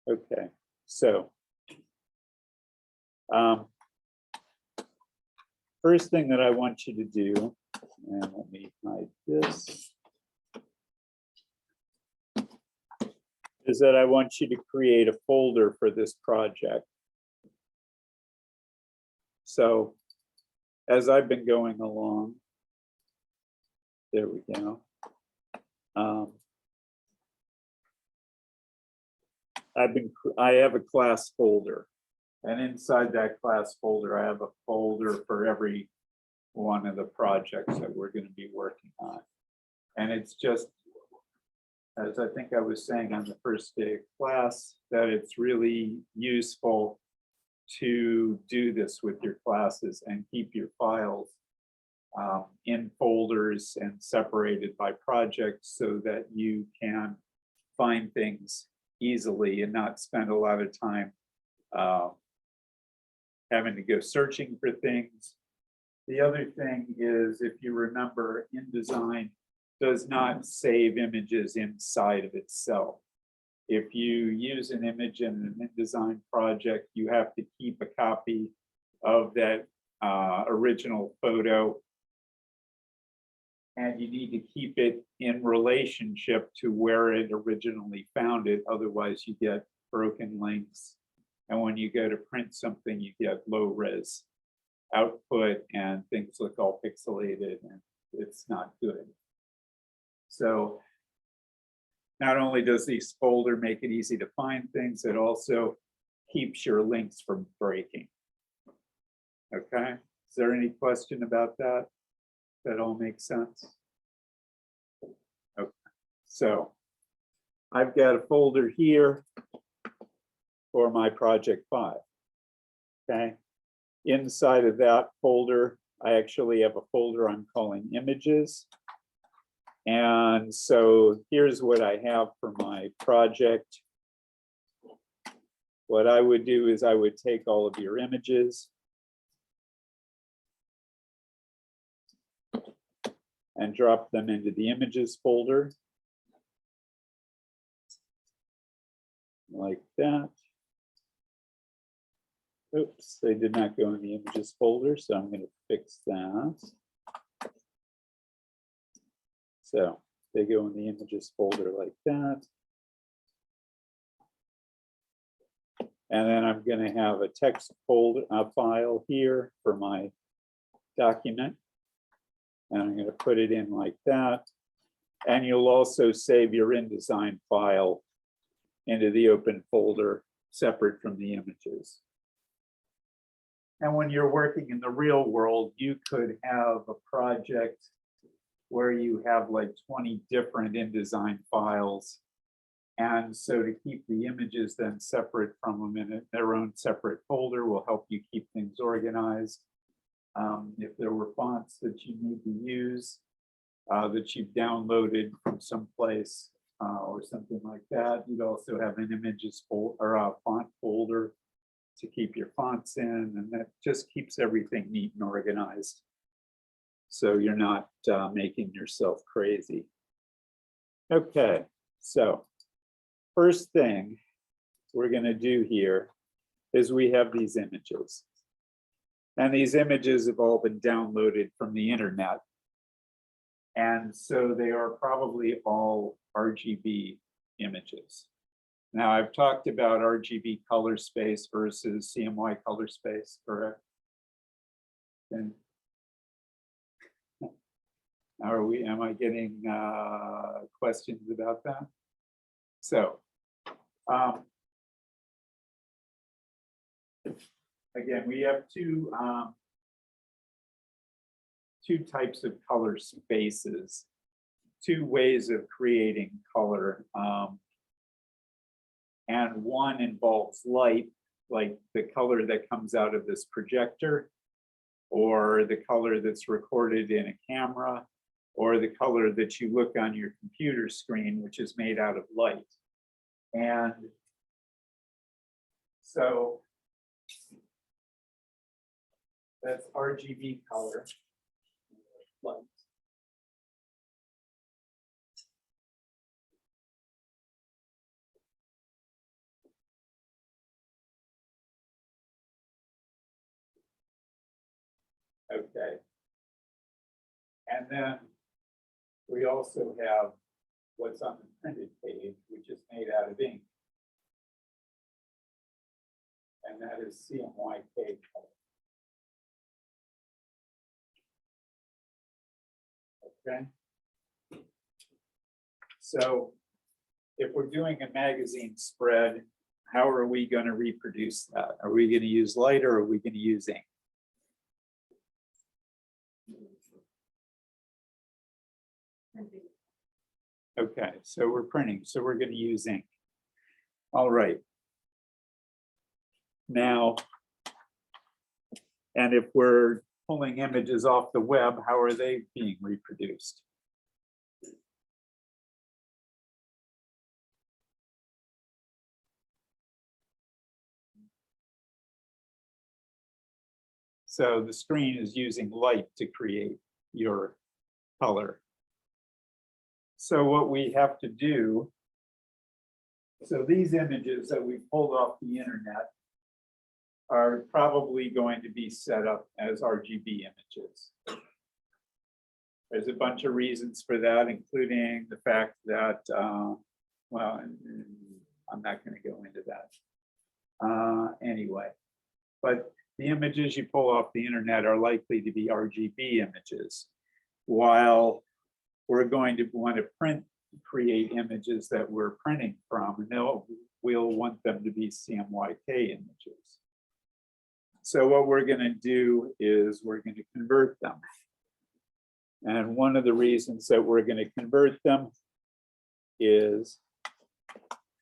Okay, so first thing that I want you to do, and let me hide this, is that I want you to create a folder for this project. So as I've been going along, there we go. I have a class folder, and inside that class folder, I have a folder for every one of the projects that we're going to be working on. And it's just, as I think I was saying on the first day of class, that it's really useful to do this with your classes and keep your files in folders and separated by projects so that you can find things easily and not spend a lot of time having to go searching for things. The other thing is, if you remember, InDesign does not save images inside of itself. If you use an image in an InDesign project, you have to keep a copy of that original photo, and you need to keep it in relationship to where it originally found it. Otherwise, you get broken links. And when you go to print something, you get low res output and things look all pixelated, and it's not good. So not only does this folder make it easy to find things, it also keeps your links from breaking. Okay, is there any question about that? That all makes sense? Okay, so I've got a folder here for my project 5. Okay, inside of that folder, I actually have a folder I'm calling images. And so here's what I have for my project. What I would do is I would take all of your images and drop them into the images folder like that. Oops, they did not go in the images folder, so I'm going to fix that. So they go in the images folder like that. And then I'm going to have a text folder file here for my document. And I'm going to put it in like that. And you'll also save your InDesign file into the open folder separate from the images. And when you're working in the real world, you could have a project where you have like 20 different InDesign files. And so to keep the images then separate from them in their own separate folder will help you keep things organized. If there were fonts that you need to use that you've downloaded from someplace or something like that, you'd also have an images folder or a font folder to keep your fonts in, and that just keeps everything neat and organized. So you're not making yourself crazy. Okay, so first thing we're going to do here is we have these images. And these images have all been downloaded from the internet. And so they are probably all RGB images. Now, I've talked about RGB color space versus CMY color space, correct? And am I getting questions about that? So, again, we have two types of color spaces, two ways of creating color. And one involves light, like the color that comes out of this projector, or the color that's recorded in a camera, or the color that you look on your computer screen, which is made out of light. And so that's RGB color, light. And then we also have what's on the printed page, which is made out of ink. And that is CMYK color. Okay. So if we're doing a magazine spread, how are we going to reproduce that? Are we going to use light or are we going to use ink? Okay, so we're printing, so we're going to use ink. All right. Now, and if we're pulling images off the web, how are they being reproduced? So the screen is using light to create your color. So what we have to do, so these images that we pulled off the internet are probably going to be set up as RGB images. There's a bunch of reasons for that, including the fact that, well, I'm not going to go into that anyway, but the images you pull off the internet are likely to be RGB images, while we're going to want to create images that we're printing from, and we'll want them to be CMYK images. So what we're going to do is we're going to convert them. And one of the reasons that we're going to convert them is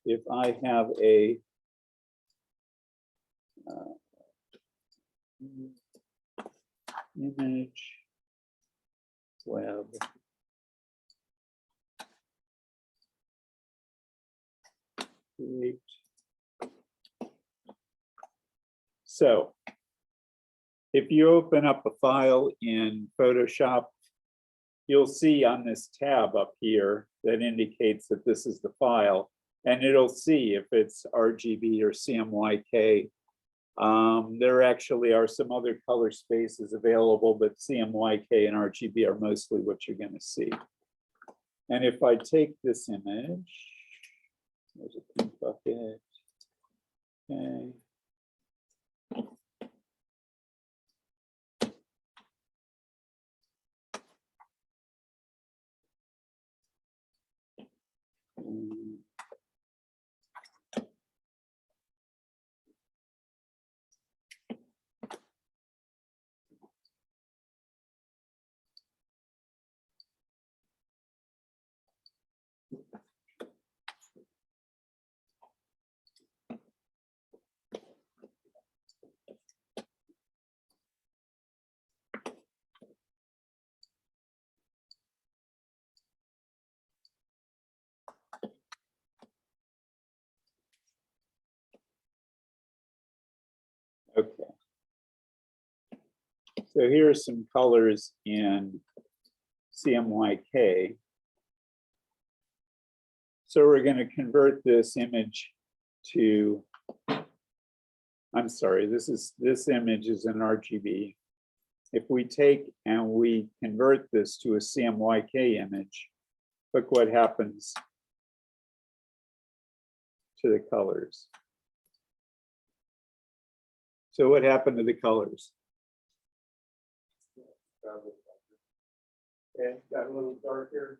if I have a image web create. So if you open up a file in Photoshop, you'll see on this tab up here that indicates that this is the file, and it'll see if it's RGB or CMYK. There actually are some other color spaces available, but CMYK and RGB are mostly what you're going to see. And if I take this image, there's a pink bucket. Okay. Okay. So here are some colors in CMYK. So we're going to convert this image to, I'm sorry, this image is an RGB. If we take and we convert this to a CMYK image, look what happens to the colors. So what happened to the colors? Okay, got a little darker,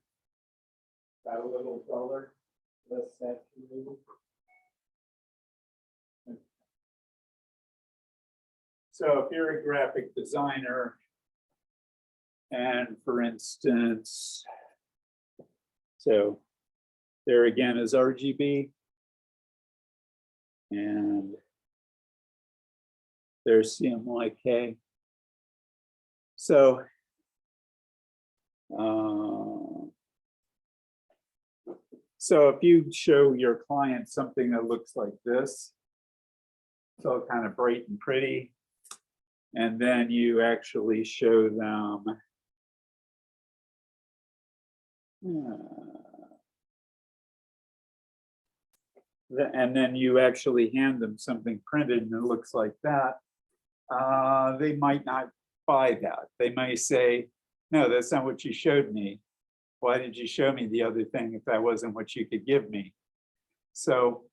got a little duller, less saturated. So if you're a graphic designer, and for instance, so there again is RGB, and there's CMYK. So so if you show your client something that looks like this, so kind of bright and pretty, and then you actually show them and then you actually hand them something printed and it looks like that, they might not buy that. They may say, no, that's not what you showed me. Why did you show me the other thing if that wasn't what you could give me? So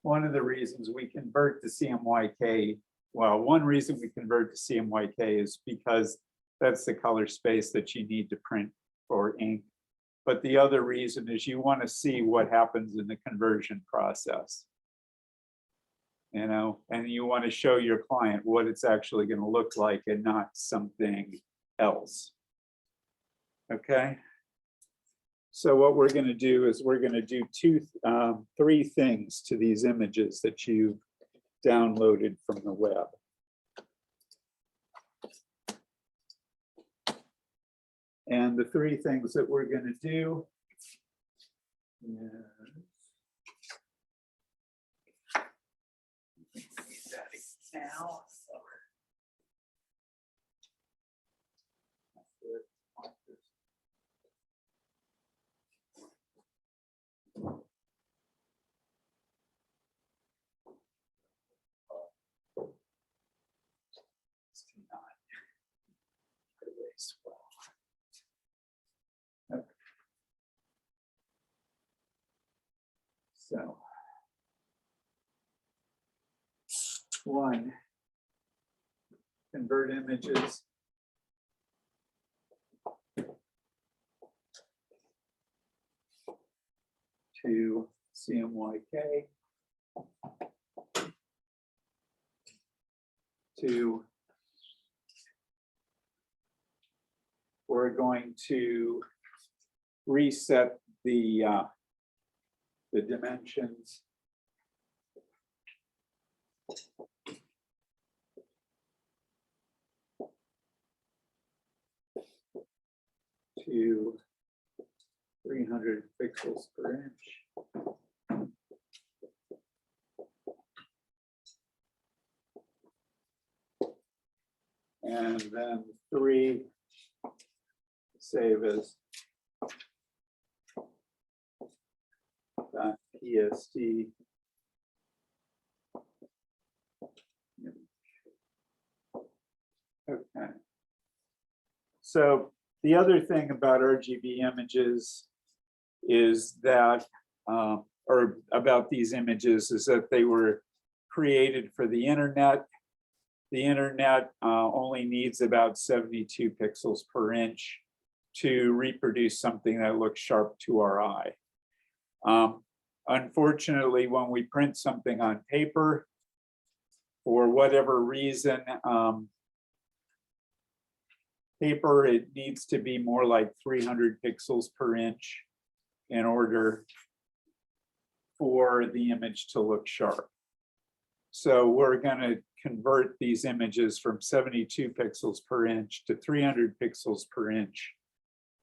one of the reasons we convert to CMYK, well, one reason we convert to CMYK is because that's the color space that you need to print for ink. But the other reason is you want to see what happens in the conversion process. You know, and you want to show your client what it's actually going to look like and not something else. Okay. So what we're going to do is we're going to do three things to these images that you've downloaded from the web. And the three things that we're going to do now. So, one, convert images. To CMYK. To, we're going to reset the dimensions to 300 pixels per inch. And then 3, save as .pst. Okay. So the other thing about RGB images is that, or about these images, is that they were created for the internet. The internet only needs about 72 pixels per inch to reproduce something that looks sharp to our eye. Unfortunately, when we print something on paper, for whatever reason, paper, it needs to be more like 300 pixels per inch in order for the image to look sharp. So we're going to convert these images from 72 pixels per inch to 300 pixels per inch.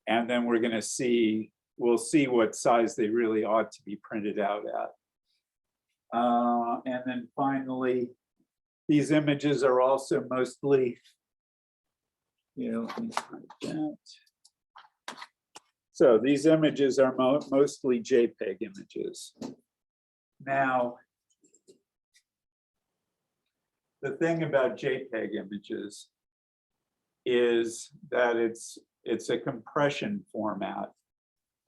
And then we're going to see, we'll see what size they really ought to be printed out at. And then finally, these images are also mostly, let me find that. So these images are mostly JPEG images. Now, the thing about JPEG images is that it's a compression format.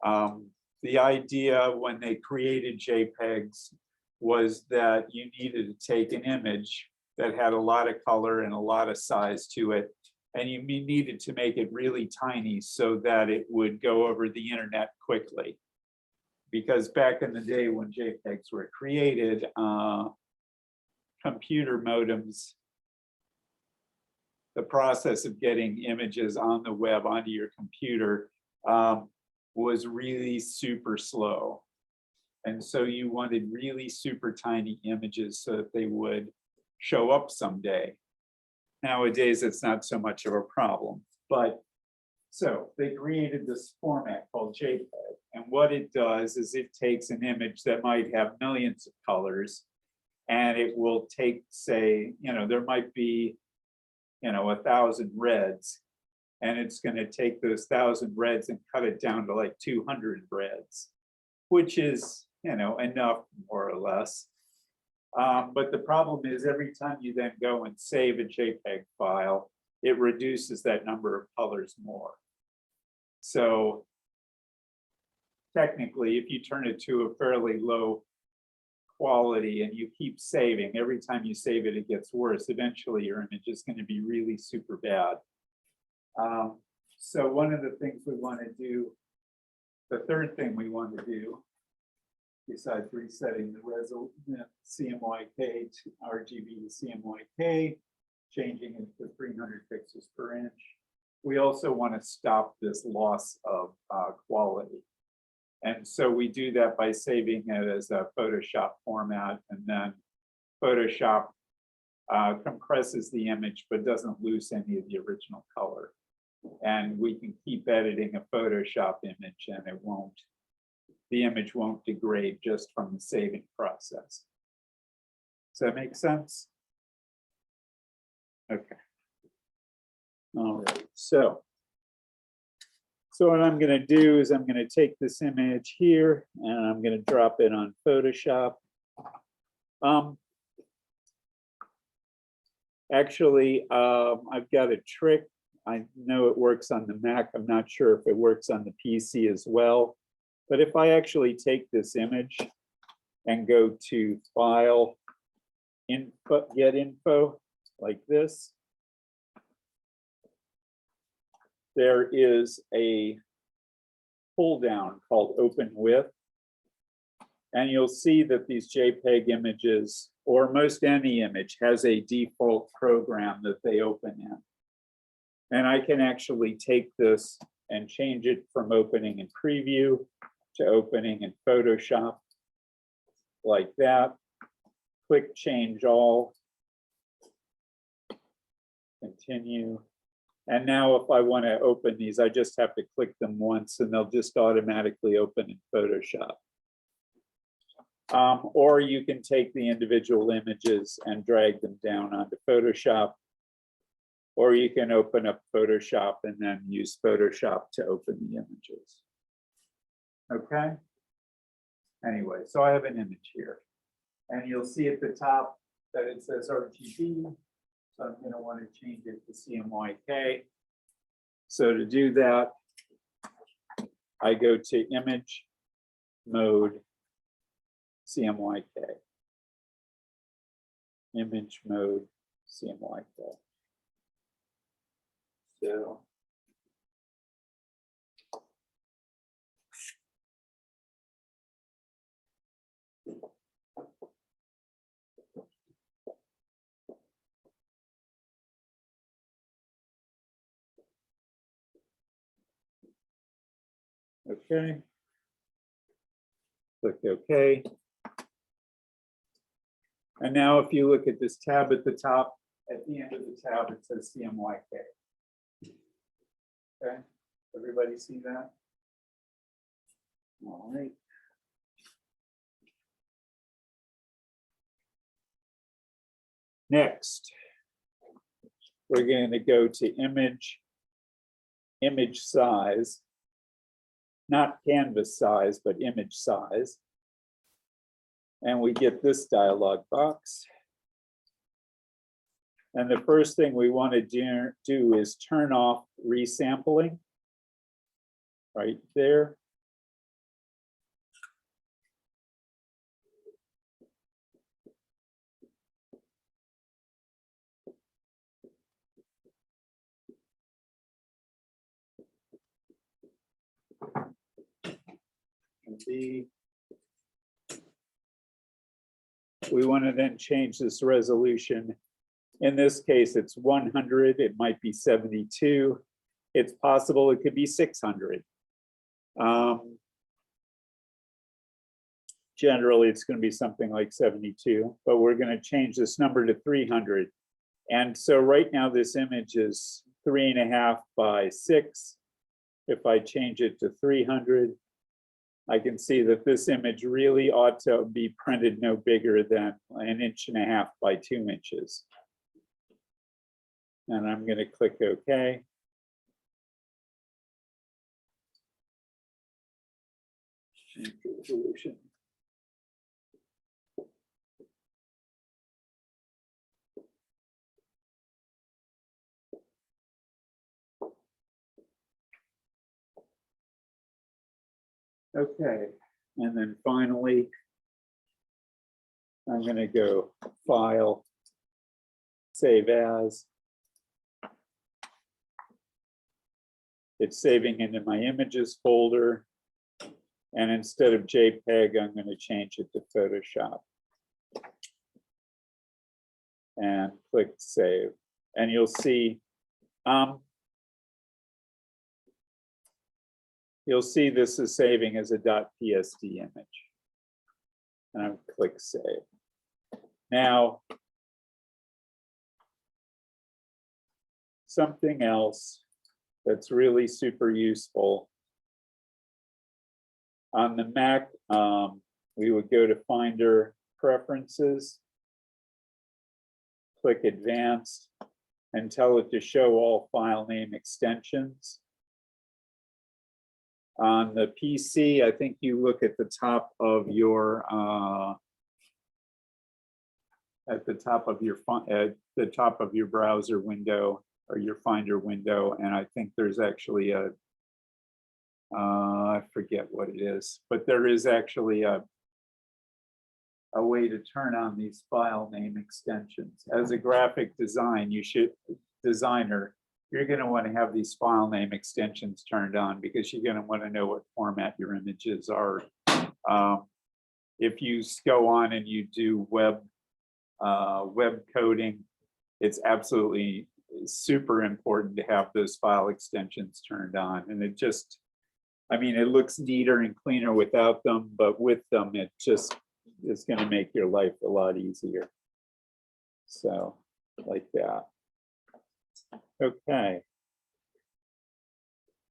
The idea when they created JPEGs was that you needed to take an image that had a lot of color and a lot of size to it, and you needed to make it really tiny so that it would go over the internet quickly. Because back in the day when JPEGs were created, computer modems, the process of getting images on the web onto your computer was really super slow. And so you wanted really super tiny images so that they would show up someday. Nowadays, it's not so much of a problem. But so they created this format called JPEG. And what it does is it takes an image that might have millions of colors, and it will take, say, there might be, 1,000 reds, and it's going to take those 1,000 reds and cut it down to like 200 reds, which is, enough more or less. But the problem is every time you then go and save a JPEG file, it reduces that number of colors more. So technically, if you turn it to a fairly low quality and you keep saving, every time you save it, it gets worse. Eventually, your image is going to be really super bad. So one of the things we want to do, the third thing we want to do, besides resetting the CMYK to RGB to CMYK, changing it to 300 pixels per inch, we also want to stop this loss of quality. And so we do that by saving it as a Photoshop format, and then Photoshop compresses the image but doesn't lose any of the original color. And we can keep editing a Photoshop image and the image won't degrade just from the saving process. Does that make sense? Okay. All right, so what I'm going to do is I'm going to take this image here and I'm going to drop it on Photoshop. Actually, I've got a trick. I know it works on the Mac. I'm not sure if it works on the PC as well. But if I actually take this image and go to File, Input, Get Info, like this, there is a pull down called Open With. And you'll see that these JPEG images, or most any image, has a default program that they open in. And I can actually take this and change it from opening in Preview to opening in Photoshop, like that. Click Change All, continue. And now if I want to open these, I just have to click them once and they'll just automatically open in Photoshop. Or you can take the individual images and drag them down onto Photoshop. Or you can open up Photoshop and then use Photoshop to open the images. Okay? Anyway, so I have an image here. And you'll see at the top that it says RGB. So I'm going to want to change it to CMYK. So to do that, I go to Image, Mode, CMYK. Image Mode, CMYK. So okay. Click OK. And now if you look at this tab at the top, at the end of the tab, it says CMYK. Okay, everybody see that? All right. Next, we're going to go to image size, not canvas size, but image size. And we get this dialog box. And the first thing we want to do is turn off resampling right there. We want to then change this resolution. In this case, it's 100. It might be 72. It's possible it could be 600. Generally, it's going to be something like 72, but we're going to change this number to 300. And so right now, this image is 3.5 by 6. If I change it to 300, I can see that this image really ought to be printed no bigger than 1.5 inches by 2 inches. And I'm going to click OK. Change resolution. Okay, and then finally, I'm going to go File, Save As. It's saving into my Images folder. And instead of JPEG, I'm going to change it to Photoshop. And click Save. And you'll see this is saving as a .psd image. And I'll click Save. Now, something else that's really super useful. On the Mac, we would go to Finder Preferences, click Advanced, and tell it to show all file name extensions. On the PC, I think you look at the top of your browser window or your Finder window, and I think there's actually a I forget what it is, but there is actually a way to turn on these file name extensions. As a graphic designer, you're going to want to have these file name extensions turned on because you're going to want to know what format your images are. If you go on and you do web coding, it's absolutely super important to have those file extensions turned on. And it just, I mean, it looks neater and cleaner without them, but with them, it just is going to make your life a lot easier. So, like that. Okay.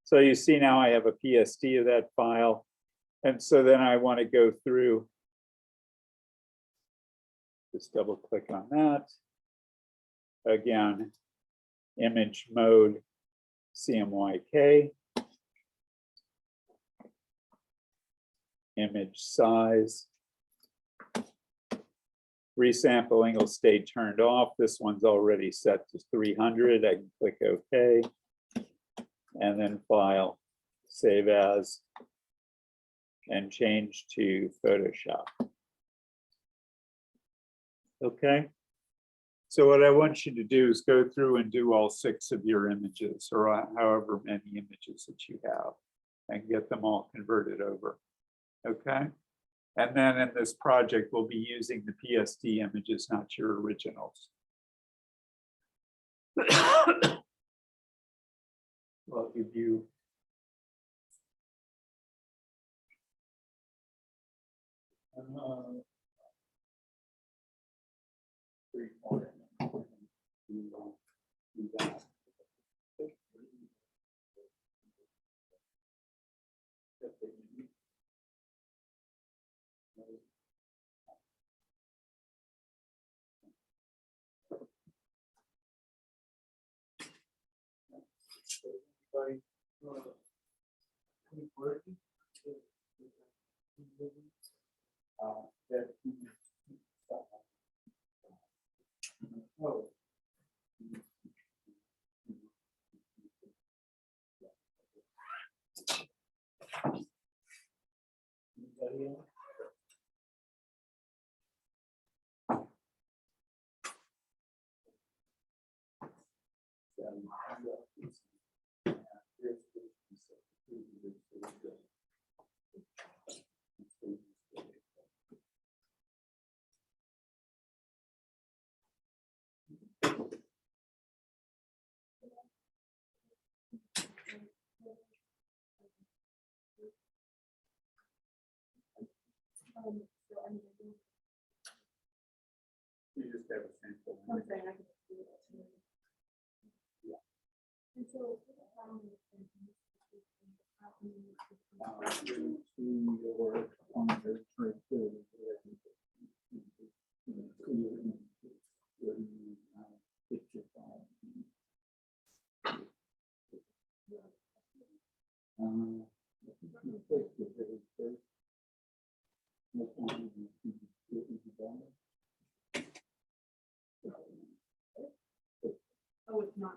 So you see now I have a PSD of that file. And so then I want to go through, just double click on that. Again, image mode, CMYK. Image size. Resampling will stay turned off. This one's already set to 300. I can click OK. And then File, Save As, and change to Photoshop. Okay. So what I want you to do is go through and do all 6 of your images, or however many images that you have, and get them all converted over. Okay. And then in this project, we'll be using the PSD images, not your originals. Well, if you do that. You just have a sample. Oh, it's not.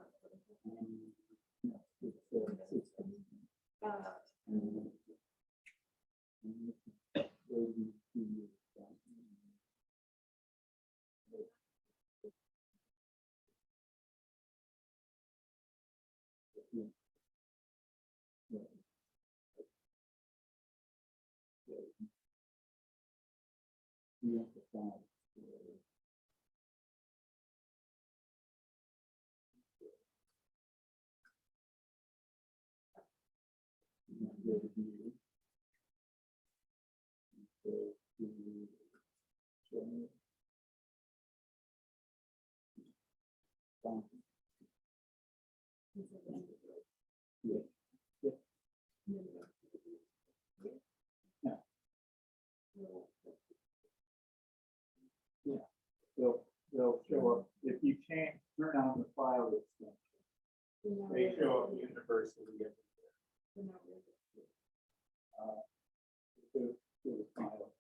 They'll show up if you change, turn on the file extension. They show up universally everywhere. To the file.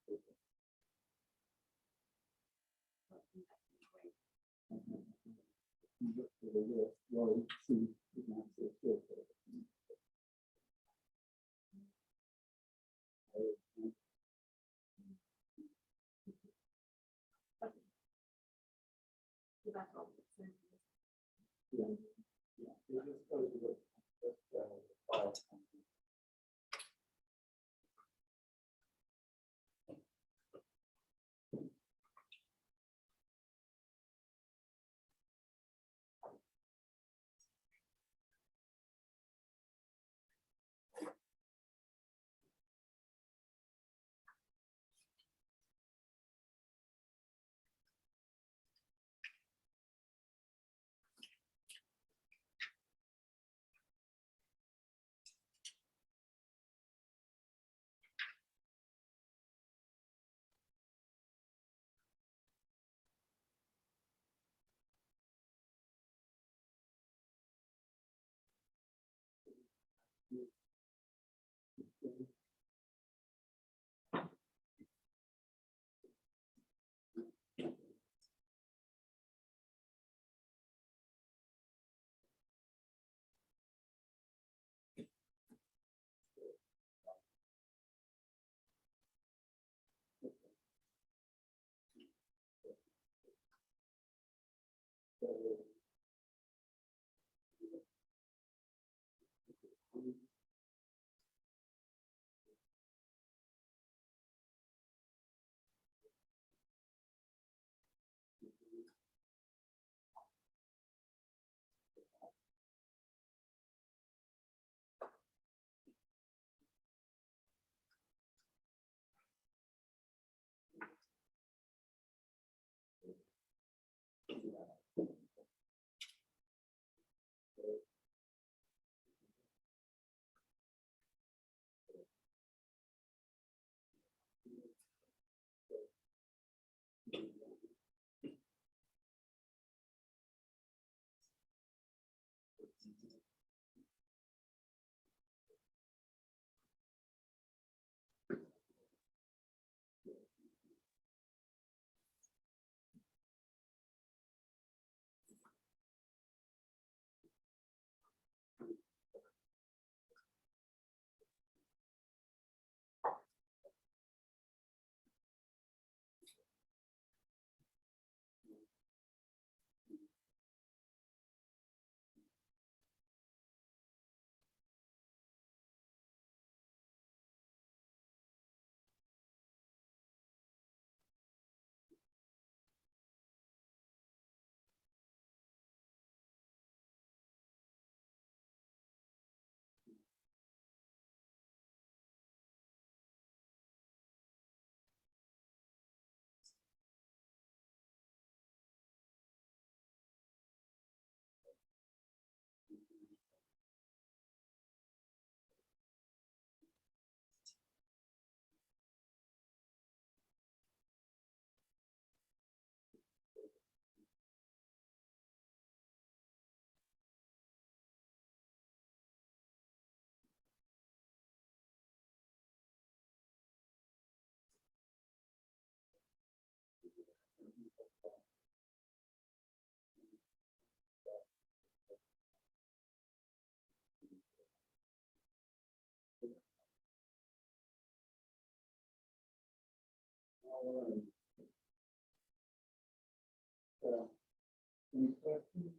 Any questions?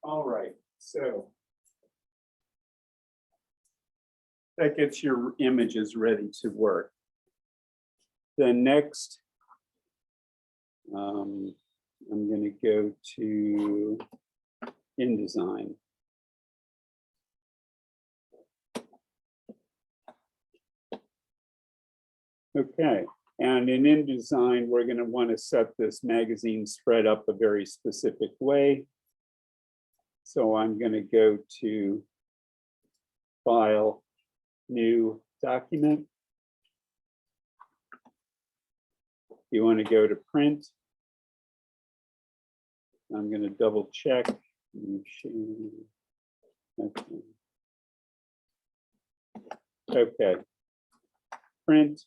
All right, so that gets your images ready to work. The next, I'm going to go to InDesign. Okay, and in InDesign, we're going to want to set this magazine spread up a very specific way. So I'm going to go to File, New Document. You want to go to Print. I'm going to double check. Okay. Print.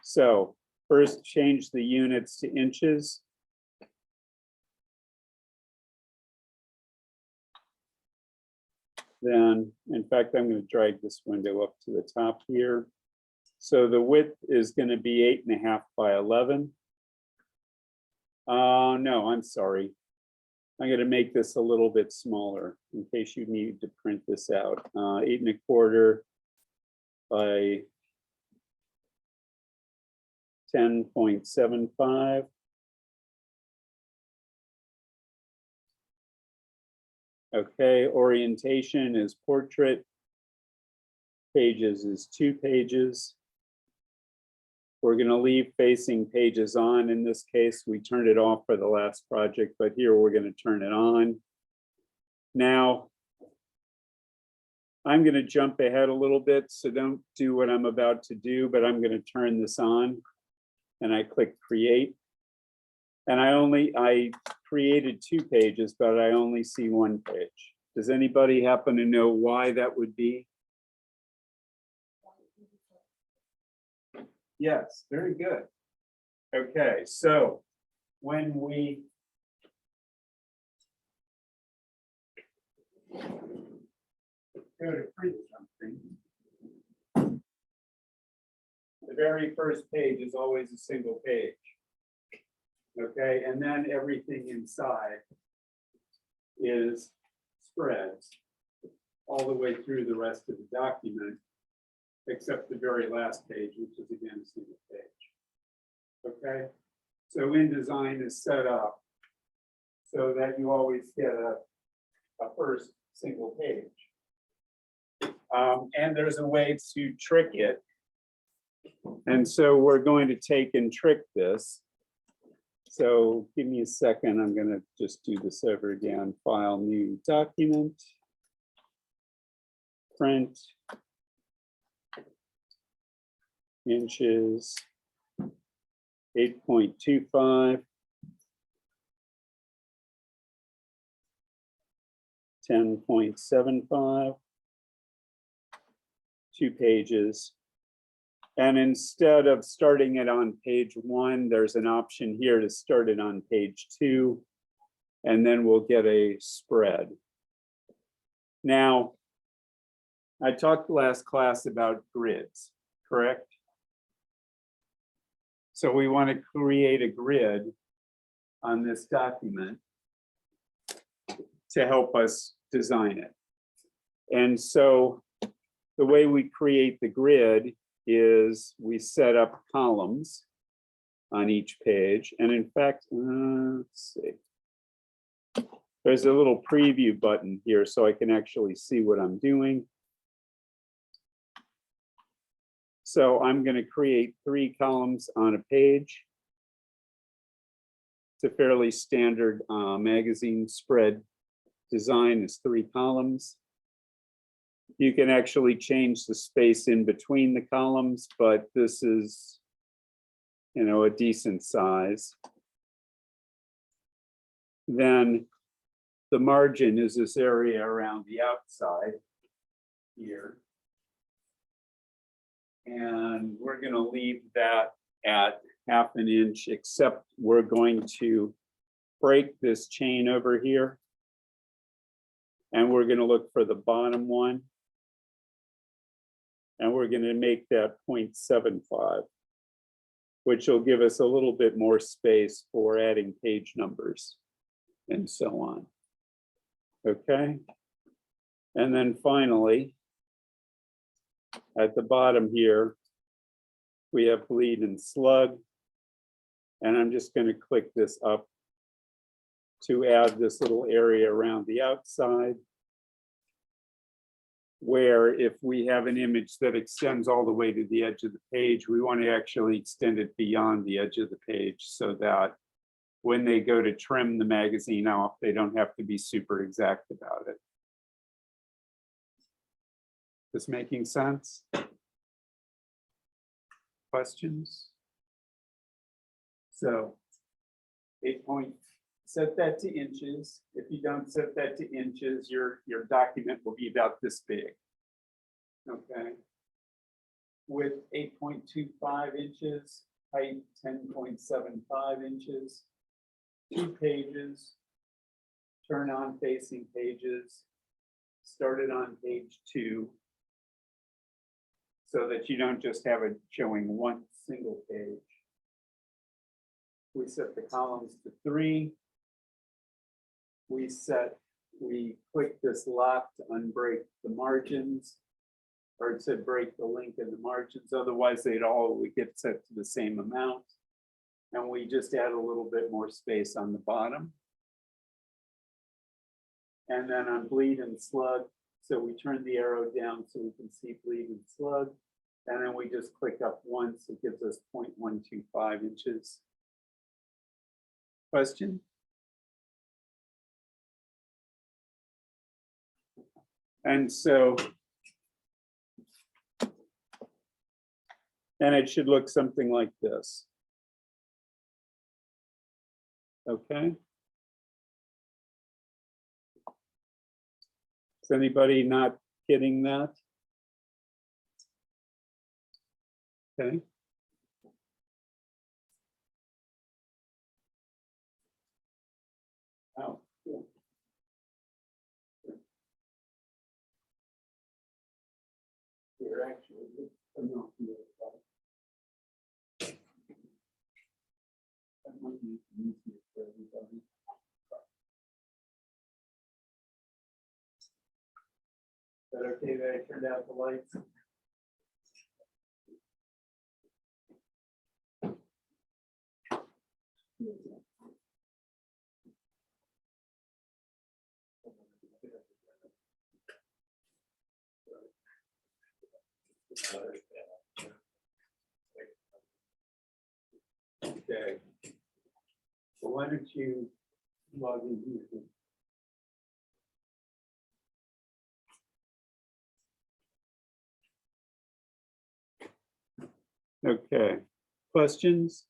So first change the units to inches. Then, in fact, I'm going to drag this window up to the top here. So the width is going to be 8.5 by 11. No, I'm sorry. I'm going to make this a little bit smaller in case you need to print this out. 8.25 by 10.75. Okay, orientation is portrait. Pages is 2 pages. We're going to leave facing pages on. In this case, we turned it off for the last project, but here we're going to turn it on. Now, I'm going to jump ahead a little bit, so don't do what I'm about to do, but I'm going to turn this on. And I click Create. And I created 2 pages, but I only see 1 page. Does anybody happen to know why that would be? Yes, very good. Okay, so when we go to print something, the very first page is always a single page. Okay, and then everything inside is spreads all the way through the rest of the document, except the very last page, which is again a single page. Okay, so InDesign is set up so that you always get a first single page. And there's a way to trick it. And so we're going to take and trick this. So give me a second. I'm going to just do this over again. File, New Document, Print, inches, 8.25, 10.75, 2 pages. And instead of starting it on page 1, there's an option here to start it on page 2, and then we'll get a spread. Now, I talked last class about grids, correct? So we want to create a grid on this document to help us design it. And so the way we create the grid is we set up columns on each page. And in fact, let's see. There's a little preview button here so I can actually see what I'm doing. So I'm going to create 3 columns on a page. It's a fairly standard magazine spread design is 3 columns. You can actually change the space in between the columns, but this is, you know, a decent size. Then the margin is this area around the outside here. And we're going to leave that at 1/2 inch, except we're going to break this chain over here. And we're going to look for the bottom one. And we're going to make that 0.75. which will give us a little bit more space for adding page numbers and so on. Okay. And then finally, at the bottom here, we have bleed and slug. And I'm just going to click this up to add this little area around the outside, where if we have an image that extends all the way to the edge of the page, we want to actually extend it beyond the edge of the page so that when they go to trim the magazine off, they don't have to be super exact about it. This making sense? Questions? So 8 point, set that to inches. If you don't set that to inches, your document will be about this big. Okay. With 8.25 inches, height 10.75 inches, 2 pages, turn on facing pages, started on page 2, so that you don't just have it showing one single page. We set the columns to 3. We click this lock to unbreak the margins, or to break the link in the margins. Otherwise, they'd all would get set to the same amount. And we just add a little bit more space on the bottom. And then on bleed and slug, so we turn the arrow down so we can see bleed and slug. And then we just click up once, it gives us 0.125 inches. Question? And so, and it should look something like this. Okay. Is anybody not getting that? Okay. Oh, cool. Here, actually, that might be easier for everybody. Is that okay that I turned out the lights? Okay. So why don't you log in here? Okay. Questions?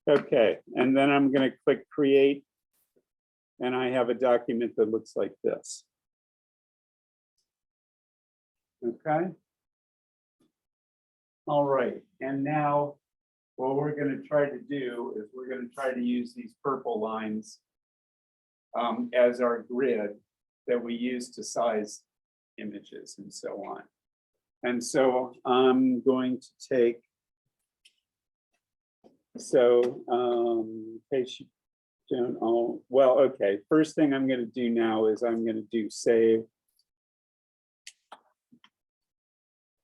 Okay, and then I'm going to click create, and I have a document that looks like this. Okay. All right, and now what we're going to try to do is we're going to try to use these purple lines as our grid that we use to size images and so on. And so I'm going to take, so in case you don't all, well, okay, first thing I'm going to do now is I'm going to do save.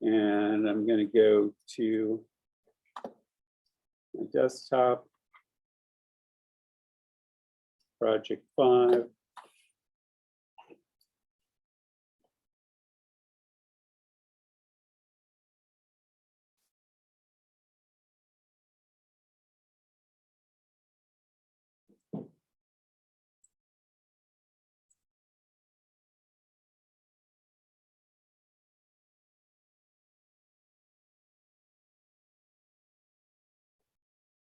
And I'm going to go to my desktop, project 5.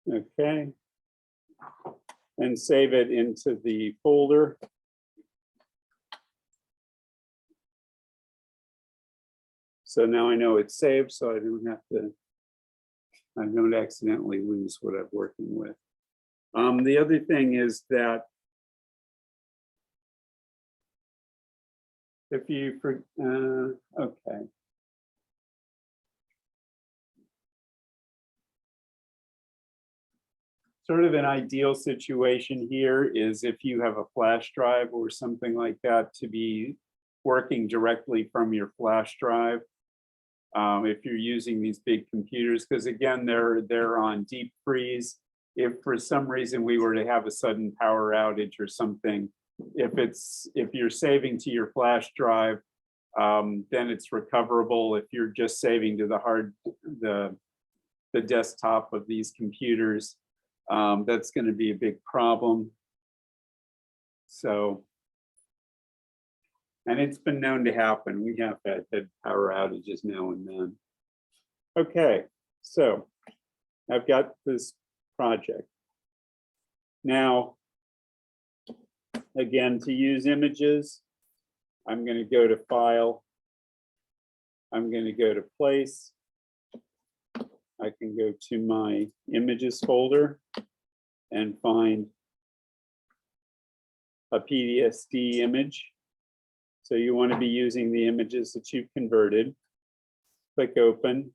Okay, and save it into the folder. So now I know it's saved, so I don't accidentally lose what I'm working with. The other thing is that if you, okay, sort of an ideal situation here is if you have a flash drive or something like that to be working directly from your flash drive. If you're using these big computers, because again, they're on deep freeze. If for some reason we were to have a sudden power outage or something, if you're saving to your flash drive, then it's recoverable. If you're just saving to the desktop of these computers, that's going to be a big problem. So, and it's been known to happen. We have had power outages now and then. Okay, so I've got this project. Now, again, to use images, I'm going to go to File. I'm going to go to Place. I can go to my Images folder and find a PSD image. So you want to be using the images that you've converted. Click Open.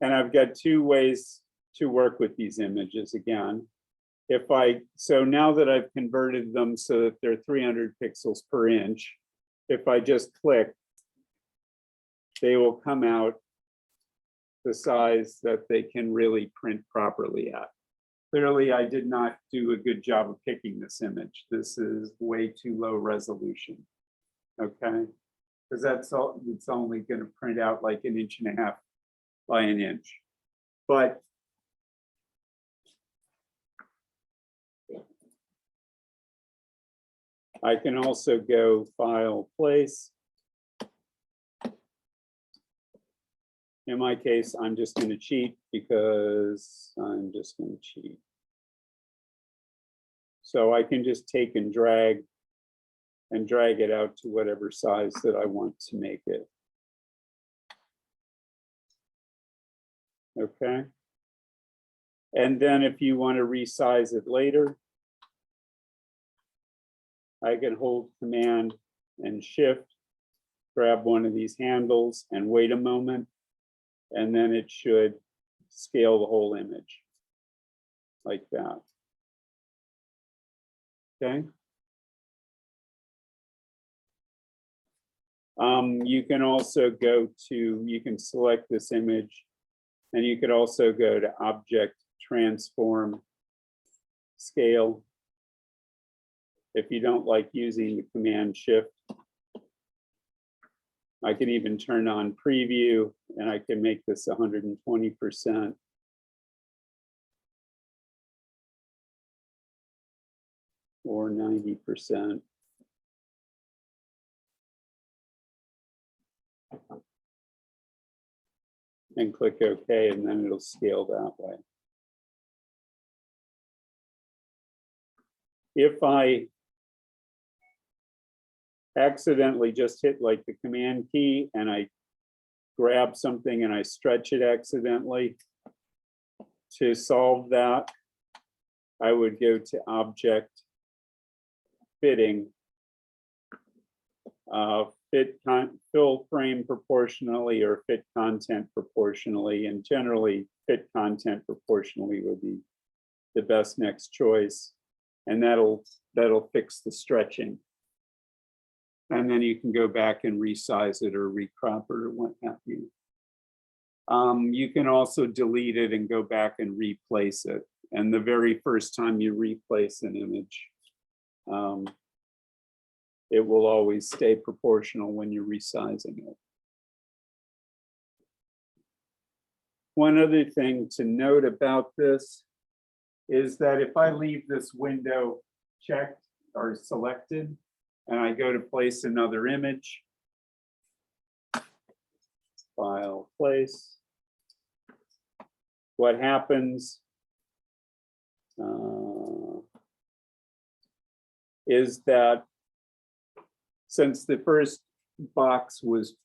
And I've got two ways to work with these images again. So now that I've converted them so that they're 300 pixels per inch, if I just click, they will come out the size that they can really print properly at. Clearly, I did not do a good job of picking this image. This is way too low resolution, okay? Because it's only going to print out like 1.5 inches by 1 inch. But I can also go File, Place. In my case, I'm just going to cheat because I'm just going to cheat. So I can just take and drag it out to whatever size that I want to make it. Okay. And then if you want to resize it later, I can hold Command and Shift, grab one of these handles and wait a moment, and then it should scale the whole image like that. Okay. You can also you can select this image, and you could also go to Object, Transform, Scale. If you don't like using the Command Shift, I can even turn on Preview, and I can make this 120%. Or 90%. And click OK, and then it'll scale that way. If I accidentally just hit like the Command key and I grab something and I stretch it accidentally, to solve that, I would go to Object, Fitting, fill frame proportionally or fit content proportionally, and generally fit content proportionally would be the best next choice, and that'll fix the stretching. And then you can go back and resize it or recrop it or what have you. You can also delete it and go back and replace it. And the very first time you replace an image, it will always stay proportional when you're resizing it. One other thing to note about this is that if I leave this window checked or selected, and I go to place another image, File, Place, what happens is that since the first box was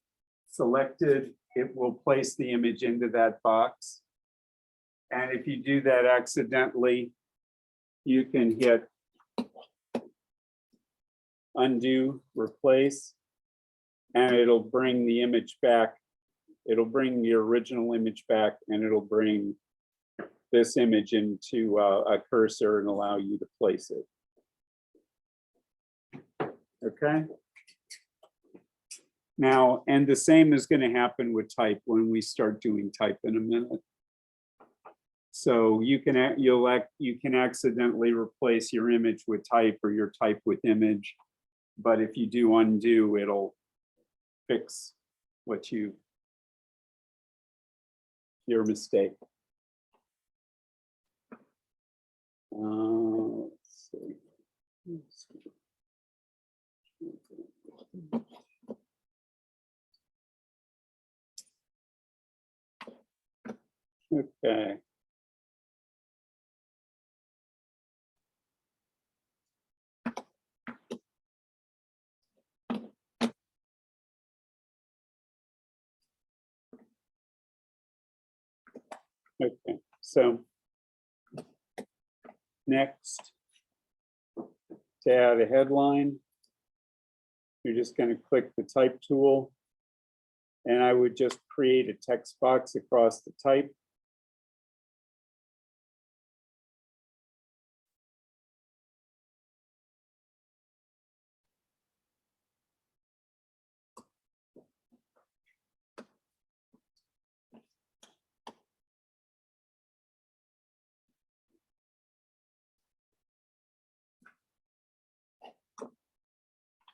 selected, it will place the image into that box. And if you do that accidentally, you can hit Undo, Replace, and it'll bring the image back. It'll bring the original image back, and it'll bring this image into a cursor and allow you to place it. Okay. Now, and the same is going to happen with type when we start doing type in a minute. So you can accidentally replace your image with type or your type with image, but if you do undo, it'll fix what your mistake. Let's see. Okay. Okay, so next, to add a headline, you're just going to click the type tool, and I would just create a text box across the type.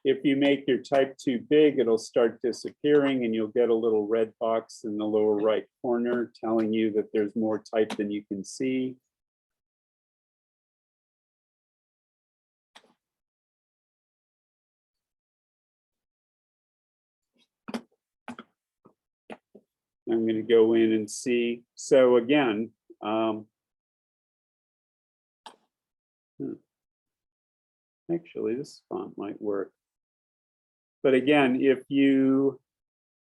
If you make your type too big, it'll start disappearing and you'll get a little red box in the lower right corner telling you that there's more type than you can see. I'm going to go in and see. So again, actually this font might work. But again, if you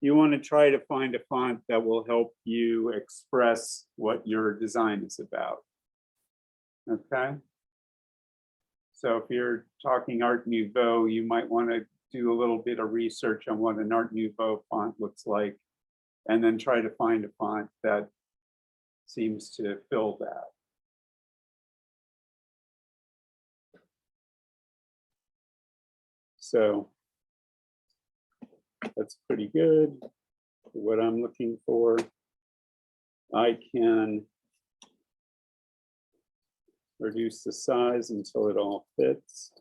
want to try to find a font that will help you express what your design is about. Okay. So if you're talking Art Nouveau, you might want to do a little bit of research on what an Art Nouveau font looks like, and then try to find a font that seems to fill that. So that's pretty good for what I'm looking for. I can reduce the size until it all fits.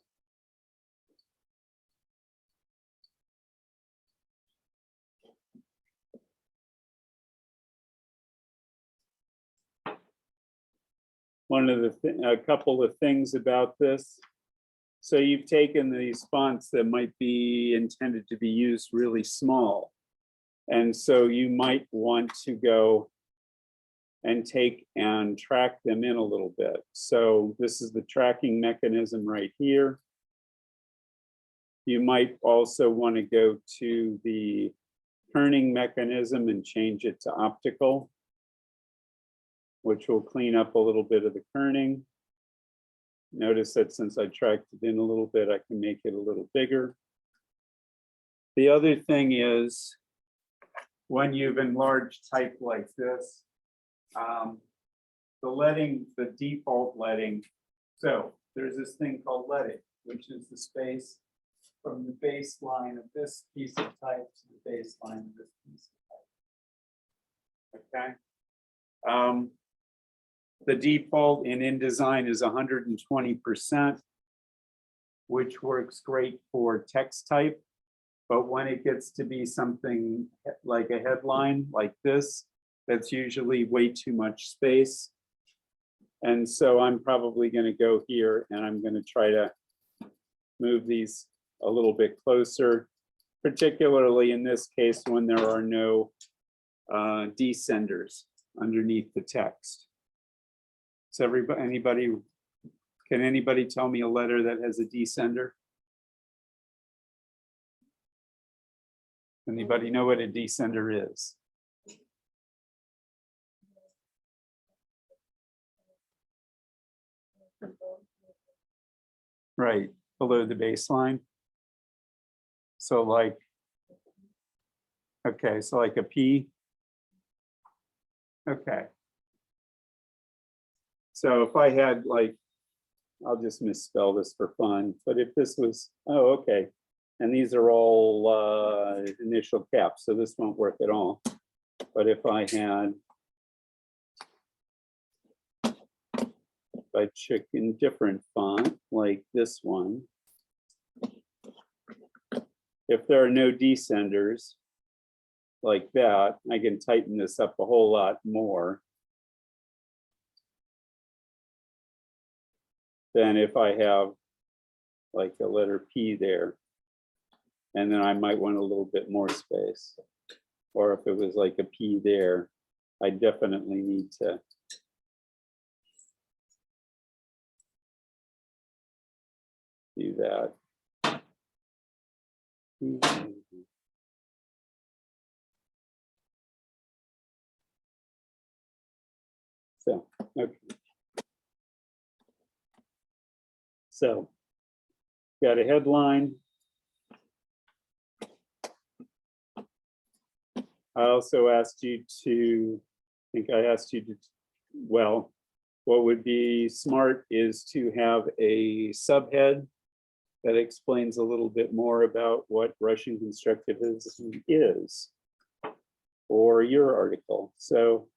A couple of things about this. So you've taken these fonts that might be intended to be used really small. And so you might want to go and take and track them in a little bit. So this is the tracking mechanism right here. You might also want to go to the kerning mechanism and change it to optical, which will clean up a little bit of the kerning. Notice that since I tracked it in a little bit, I can make it a little bigger. The other thing is, when you've enlarged type like this, the default leading, so there's this thing called leading, which is the space from the baseline of this piece of type to the baseline of this piece of type. Okay. The default in InDesign is 120%, which works great for text type. But when it gets to be something like a headline like this, that's usually way too much space. And so I'm probably going to go here and I'm going to try to move these a little bit closer, particularly in this case when there are no descenders underneath the text. So can anybody tell me a letter that has a descender? Anybody know what a descender is? Right, below the baseline. So like, okay, so like a P. Okay. So if I had like, I'll just misspell this for fun, but if this was, oh, okay. And these are all initial caps, so this won't work at all. But if I had, if I check in different font, like this one, if there are no descenders like that, I can tighten this up a whole lot more than if I have like a letter P there. And then I might want a little bit more space. Or if it was like a P there, I definitely need to do that. So, okay. So, got a headline. I also asked you to, I think I asked you to, well, what would be smart is to have a subhead that explains a little bit more about what Russian constructivism is for your article. So,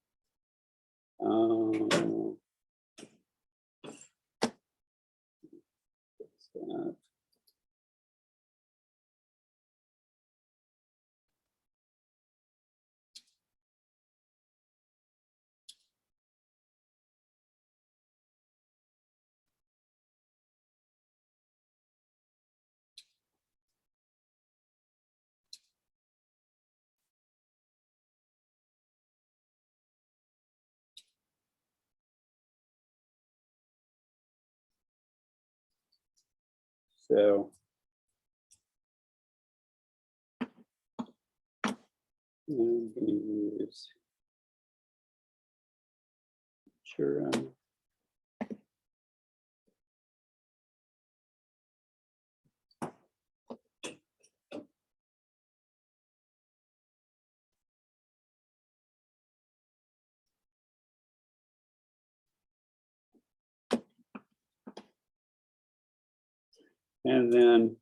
so I'm going to use, sure. And then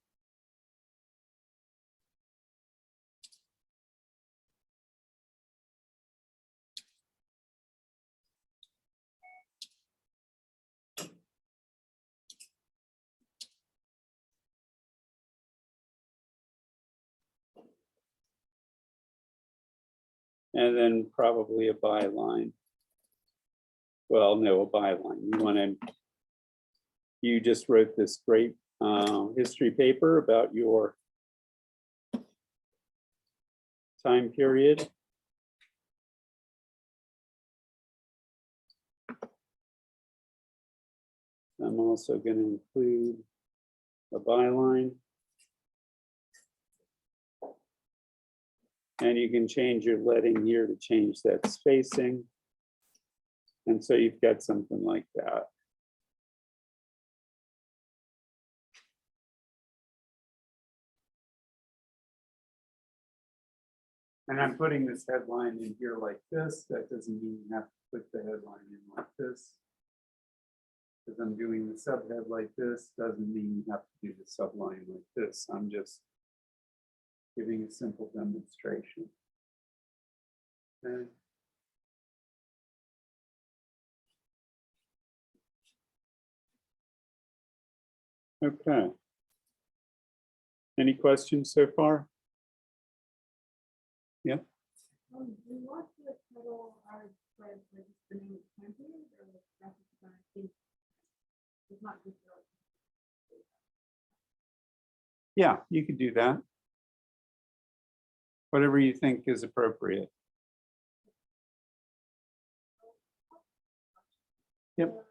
probably a byline. Well, no, a byline. You want to, you just wrote this great history paper about your time period. I'm also going to include a byline. And you can change your leading here to change that spacing. And so you've got something like that. And I'm putting this headline in here like this. That doesn't mean you have to put the headline in like this. Because I'm doing the subhead like this, doesn't mean you have to do the subline like this. I'm just giving a simple demonstration. Okay. Okay. Any questions so far? Yeah. Do you want the title or just the name of the campaign or the graphic design? It's not just Yeah, you could do that. Whatever you think is appropriate. Yep. About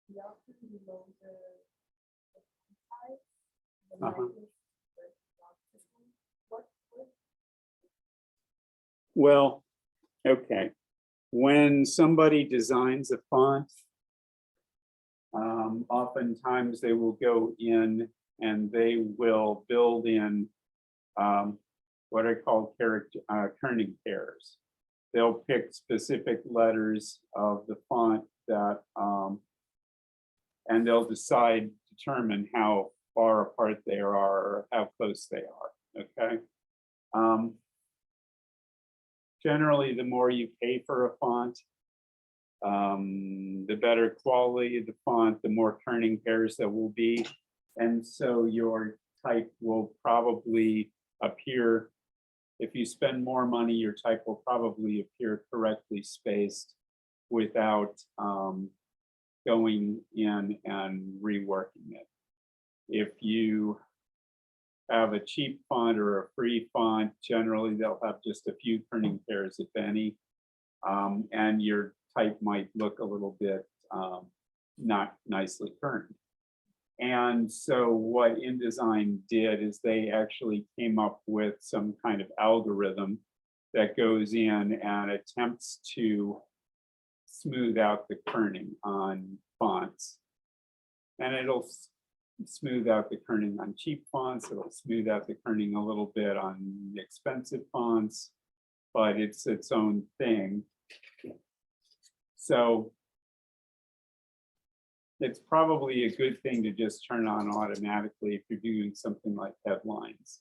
the option below the type, Well, okay. When somebody designs a font, oftentimes they will go in and they will build in what I call Kerning pairs. they'll pick specific letters of the font that, and they'll determine how far apart they are or how close they are, okay? Generally, the more you pay for a font, the better quality of the font, the more kerning pairs there will be. And so your type will probably appear, if you spend more money, your type will probably appear correctly spaced without going in and reworking it. If you have a cheap font or a free font, generally they'll have just a few kerning pairs, if any, and your type might look a little bit not nicely kerned. And so what InDesign did is they actually came up with some kind of algorithm that goes in and attempts to smooth out the kerning on fonts. And it'll smooth out the kerning on cheap fonts. It'll smooth out the kerning a little bit on expensive fonts, but it's its own thing. So it's probably a good thing to just turn on automatically if you're doing something like headlines.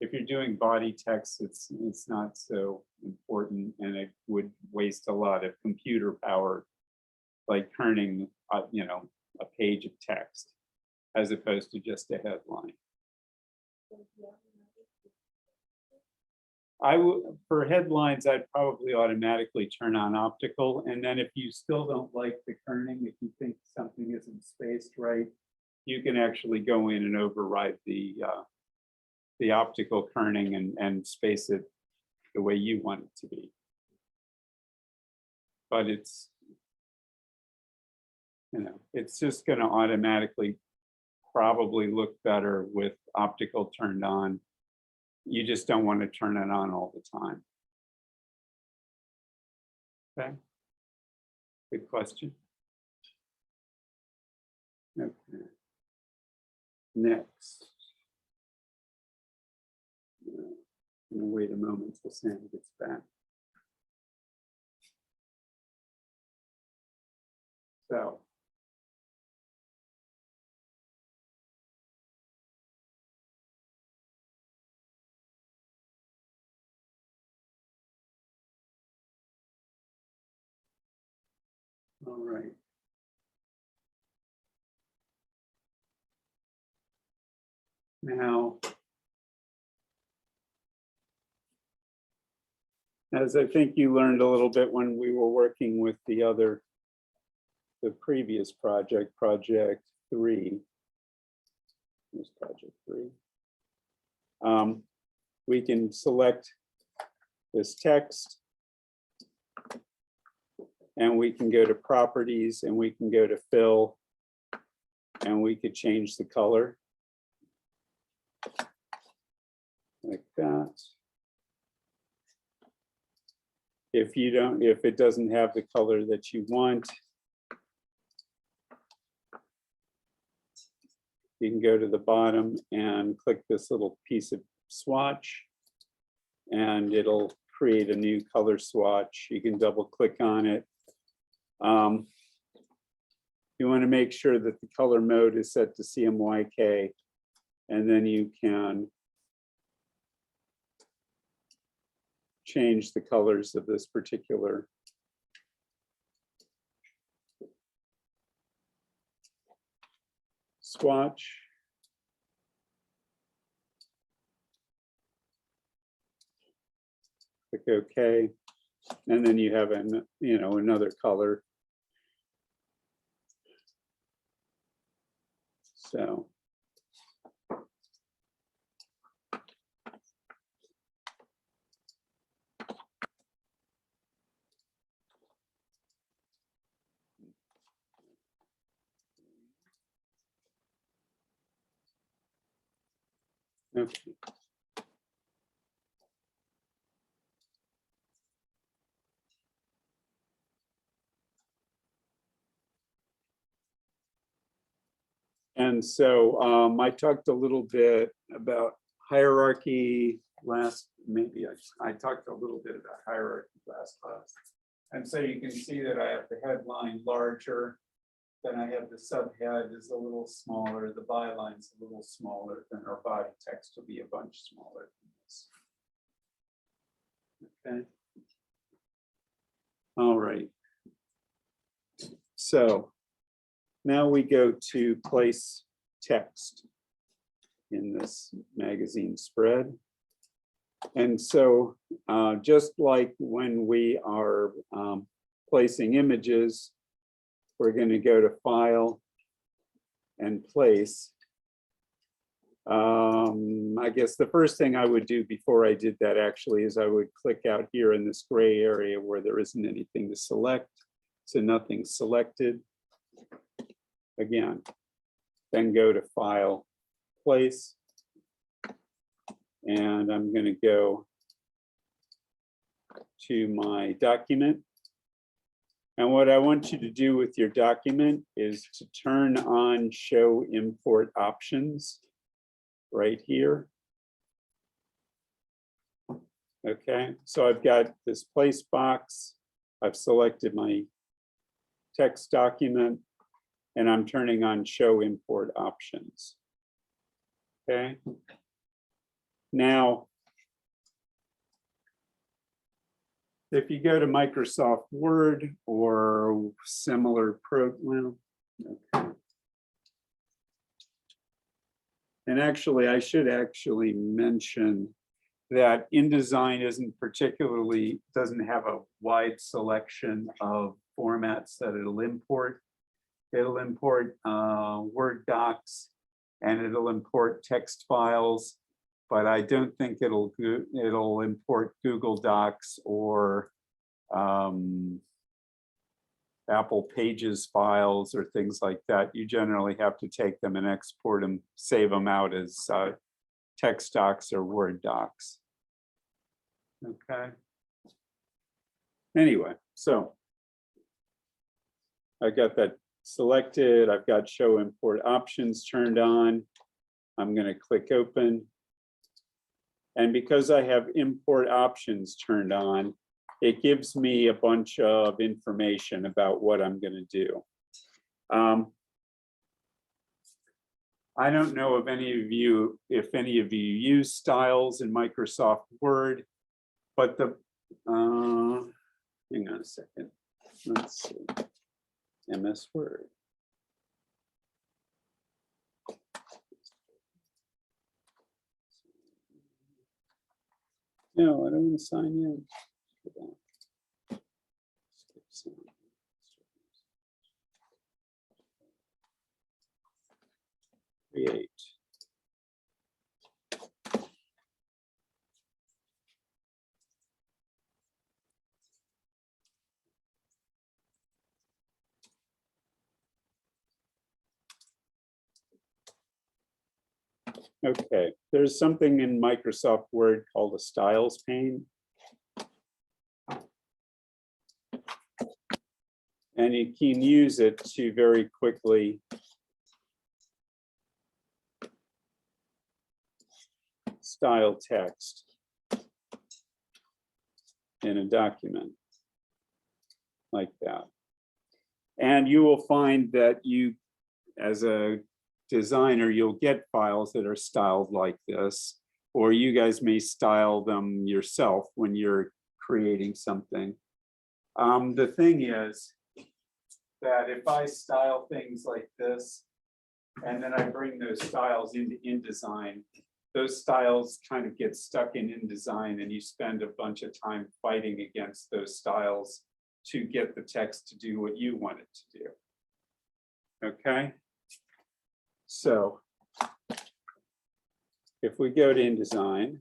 If you're doing body text, it's not so important, and it would waste a lot of computer power, like kerning, you know, a page of text, as opposed to just a headline. For headlines, I'd probably automatically turn on optical. And then if you still don't like the kerning, if you think something isn't spaced right, you can actually go in and override the optical kerning and space it the way you want it to be. But it's, you know, it's just going to automatically probably look better with optical turned on. You just don't want to turn it on all the time. Okay. Good question. Okay. Next. I'm gonna wait a moment till Sam gets back. So. All right. Now, as I think you learned a little bit when we were working with the previous project, project 3. Here's project 3. We can select this text, and we can go to properties, and we can go to fill, and we could change the color like that. If it doesn't have the color that you want, you can go to the bottom and click this little piece of swatch, and it'll create a new color swatch. You can double click on it. You want to make sure that the color mode is set to CMYK, and then you can change the colors of this particular swatch. Click OK, and then you have another color. So. Okay. And so I talked a little bit about hierarchy last, maybe I talked a little bit about hierarchy last And so you can see that I have the headline larger, then I have the subhead is a little smaller, the byline's a little smaller, then our body text will be a bunch smaller than this. Okay. All right. So now we go to place text in this magazine spread. And so just like when we are placing images, we're going to go to File and Place. I guess the first thing I would do before I did that actually is I would click out here in this gray area where there isn't anything to select. So nothing's selected. Again, then go to File, Place. And I'm going to go to my document. And what I want you to do with your document is to turn on Show Import Options right here. Okay, so I've got this place box. I've selected my text document, and I'm turning on Show Import Options. Okay. Now, if you go to Microsoft Word or similar program, okay. And actually, I should actually mention that InDesign doesn't have a wide selection of formats that it'll import. It'll import Word docs and it'll import text files, but I don't think it'll import Google Docs or Apple Pages files or things like that. You generally have to take them and export them, save them out as text docs or Word docs. Okay. Anyway, so I got that selected. I've got Show Import Options turned on. I'm going to click Open. And because I have import options turned on, it gives me a bunch of information about what I'm going to do. I don't know if any of you use styles in Microsoft Word, but hang on a second. Let's see. MS Word. No, I don't want to sign in. Create. Okay, there's something in Microsoft Word called a Styles Pane. And you can use it to very quickly style text in a document like that. And you will find that you, as a designer, you'll get files that are styled like this, or you guys may style them yourself when you're creating something. The thing is that if I style things like this, and then I bring those styles into InDesign, those styles kind of get stuck in InDesign, and you spend a bunch of time fighting against those styles to get the text to do what you want it to do. Okay? So if we go to InDesign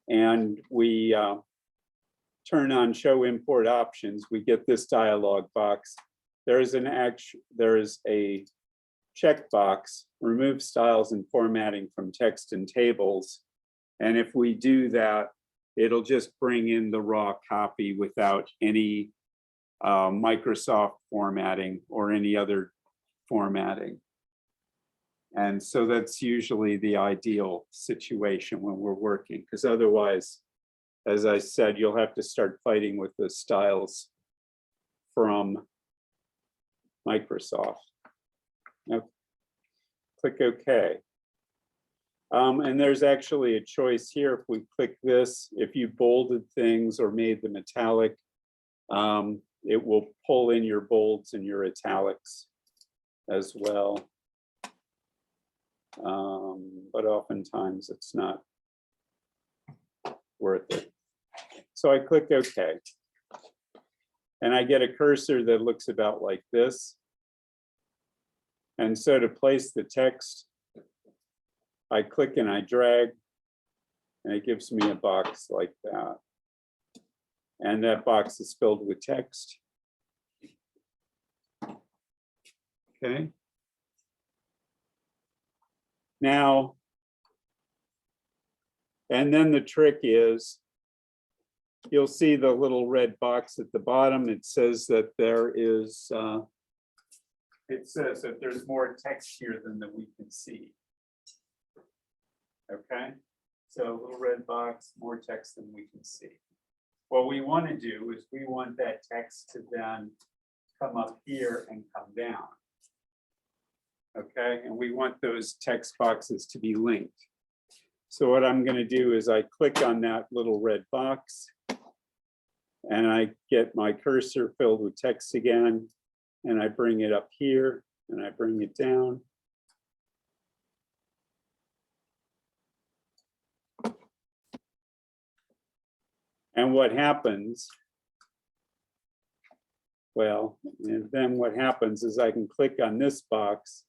and we turn on Show Import Options, we get this dialog box. There is a checkbox, Remove Styles and Formatting from Text and Tables. And if we do that, it'll just bring in the raw copy without any Microsoft formatting or any other formatting. And so that's usually the ideal situation when we're working, because otherwise as I said, you'll have to start fighting with the styles from Microsoft. Now, click OK. And there's actually a choice here. If we click this, if you bolded things or made them italic, it will pull in your bolds and your italics as well. But oftentimes it's not worth it. So I click OK. And I get a cursor that looks about like this. And so to place the text, I click and I drag, and it gives me a box like that. And that box is filled with text. Okay. Now, and then the trick is, you'll see the little red box at the bottom. It says that there is, it says that there's more text here than that we can see. Okay, so a little red box, more text than we can see. What we want to do is we want that text to then come up here and come down. Okay, and we want those text boxes to be linked. So what I'm going to do is I click on that little red box and I get my cursor filled with text again, and I bring it up here and I bring it down. And what happens, well, and then what happens is I can click on this box,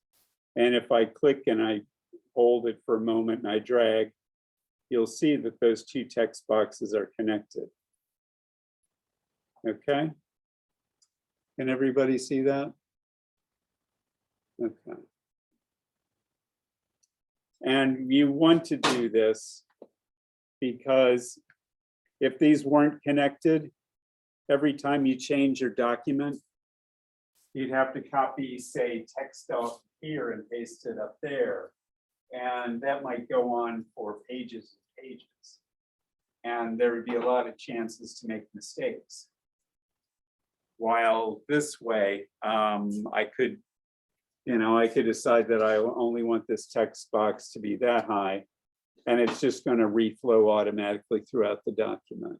and if I click and I hold it for a moment and I drag, you'll see that those two text boxes are connected. Okay? Can everybody see that? Okay. And you want to do this because if these weren't connected, every time you change your document, you'd have to copy, say, text up here and paste it up there. And that might go on for pages and pages. And there would be a lot of chances to make mistakes. While this way, I could decide that I only want this text box to be that high, and it's just going to reflow automatically throughout the document.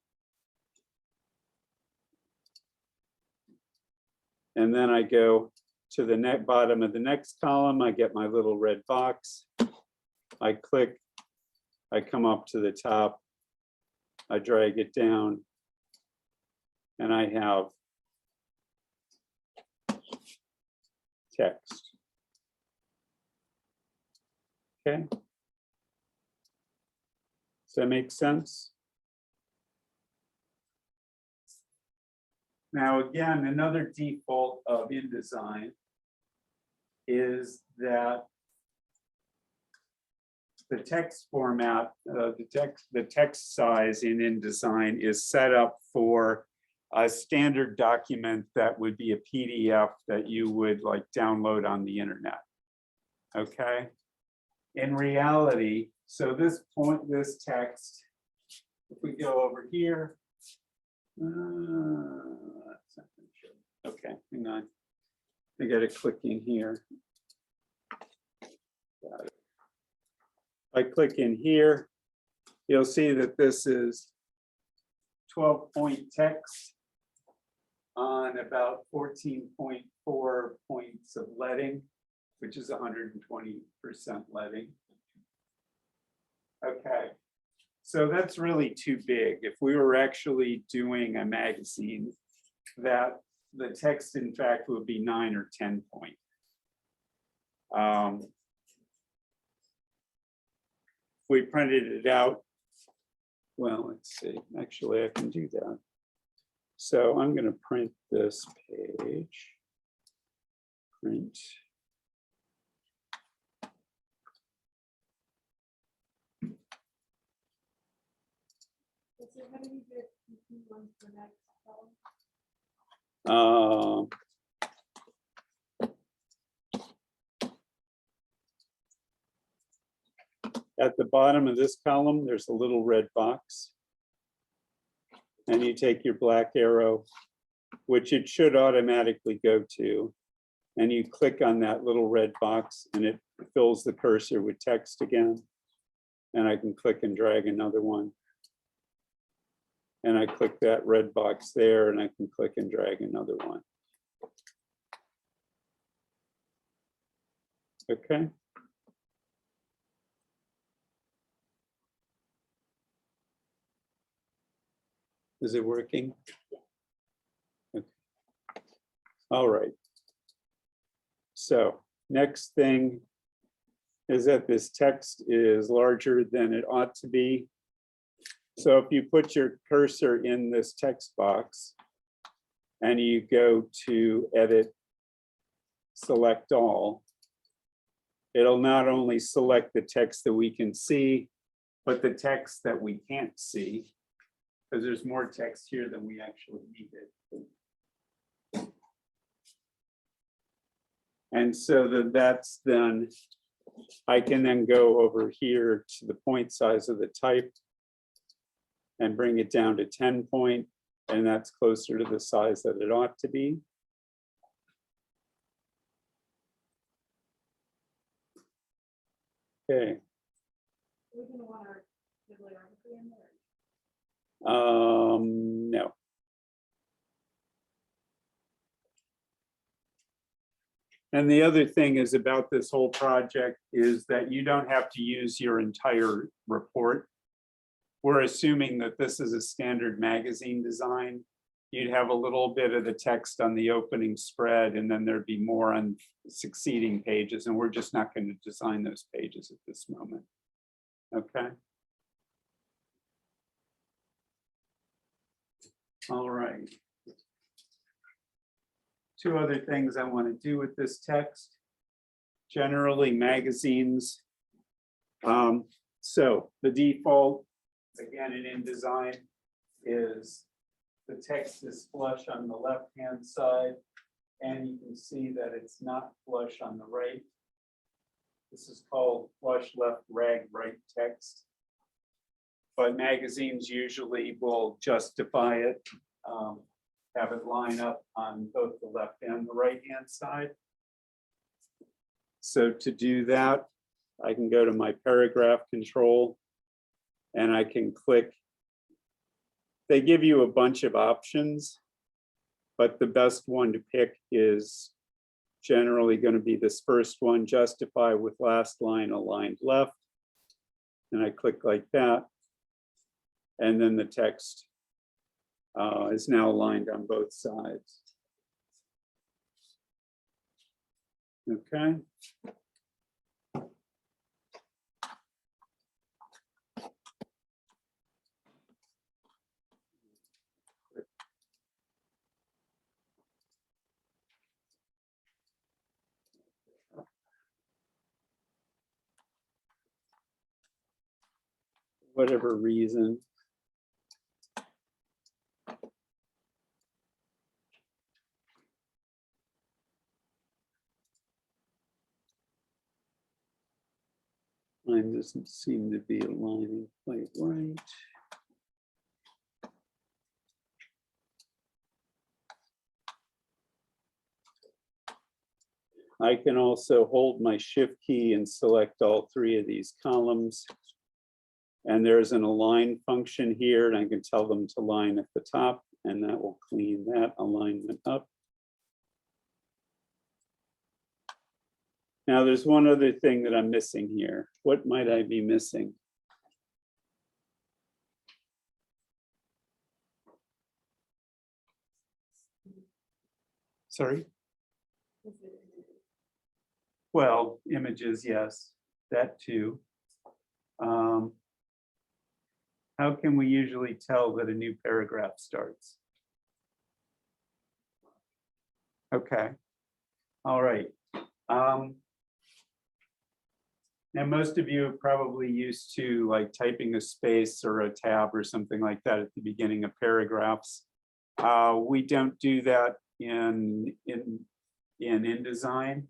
And then I go to the bottom of the next column, I get my little red box. I click, I come up to the top, I drag it down, and I have text. Okay. Does that make sense? Now, again, another default of InDesign is that the text format, the text size in InDesign is set up for a standard document that would be a PDF that you would like download on the internet. Okay. In reality, so this text, if we go over here, okay, hang on. I got to click in here. Got it. I click in here, you'll see that this is 12-point text on about 14.4 points of leading, which is 120% leading. Okay, so that's really too big. If we were actually doing a magazine, that the text, in fact, would be 9 or 10 point. If we printed it out, well, let's see, actually I can do that. So I'm going to print this page, print. So how do you get one for next column? At the bottom of this column, there's a little red box. and you take your black arrow, which it should automatically go to, and you click on that little red box and it fills the cursor with text again. And I can click and drag another one. And I click that red box there and I can click and drag another one. Okay. Is it working? Okay. All right. So next thing is that this text is larger than it ought to be. So if you put your cursor in this text box and you go to edit, select all, it'll not only select the text that we can see, but the text that we can't see, because there's more text here than we actually needed. And so that's then, I can then go over here to the point size of the type and bring it down to 10 point, and that's closer to the size that it ought to be. Okay. We're gonna want our bibliography in there. No. And the other thing is about this whole project is that you don't have to use your entire report. We're assuming that this is a standard magazine design. You'd have a little bit of the text on the opening spread, and then there'd be more on succeeding pages, and we're just not going to design those pages at this moment. Okay. All right. Two other things I want to do with this text. Generally, magazines. So the default, again, in InDesign, is the text is flush on the left-hand side, and you can see that it's not flush on the right. This is called flush left rag right text. But magazines usually will justify it, have it line up on both the left and the right-hand side. So to do that, I can go to my paragraph control and I can click. They give you a bunch of options, but the best one to pick is generally going to be this first one, justify with last line aligned left. And I click like that. And then the text is now aligned on both sides. Okay. Whatever reason. Mine doesn't seem to be aligning quite right. I can also hold my shift key and select all three of these columns. And there's an align function here, and I can tell them to line at the top, and that will clean that alignment up. Now, there's one other thing that I'm missing here. What might I be missing? Sorry? Well, images, yes, that too. How can we usually tell that a new paragraph starts? Okay, all right. Now, most of you are probably used to like typing a space or a tab or something like that at the beginning of paragraphs. We don't do that in InDesign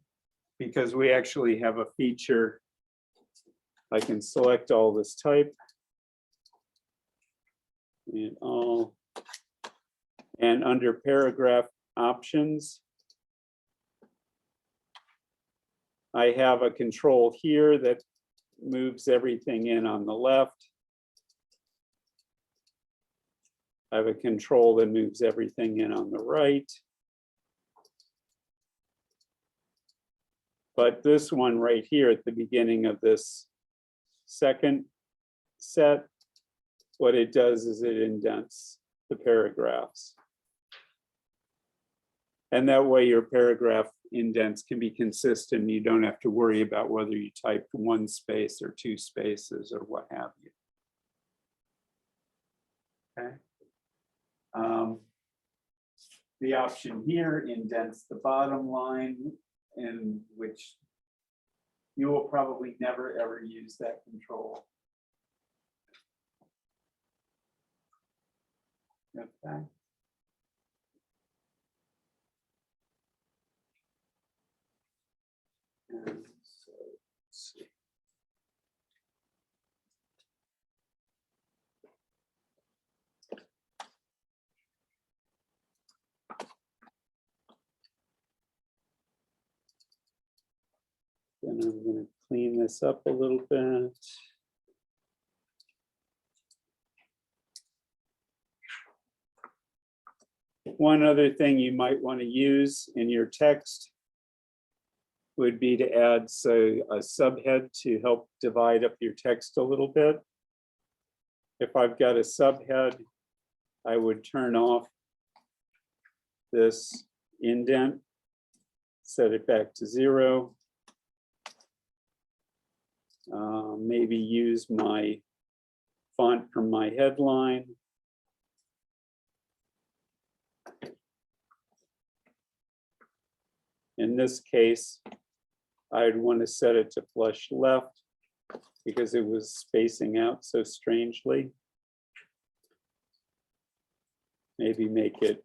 because we actually have a feature. I can select all this type and all And under paragraph options, I have a control here that moves everything in on the left. I have a control that moves everything in on the right. But this one right here at the beginning of this second set, what it does is it indents the paragraphs. And that way your paragraph indents can be consistent. You don't have to worry about whether you typed one space or two spaces or what have you. Okay. The option here indents the bottom line, in which you will probably never ever use that control. Okay. And so let's see. Then I'm going to clean this up a little bit. One other thing you might want to use in your text would be to add, say, a subhead to help divide up your text a little bit. If I've got a subhead, I would turn off this indent, set it back to 0. Maybe use my font from my headline. In this case, I'd want to set it to flush left because it was spacing out so strangely. Maybe make it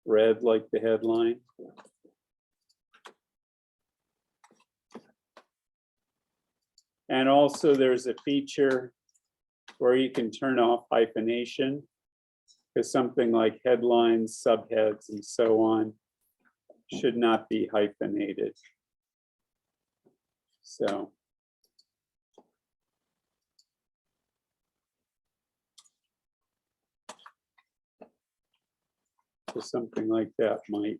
red like the headline. And also there's a feature where you can turn off hyphenation, because something like headlines, subheads, and so on should not be hyphenated. So something like that might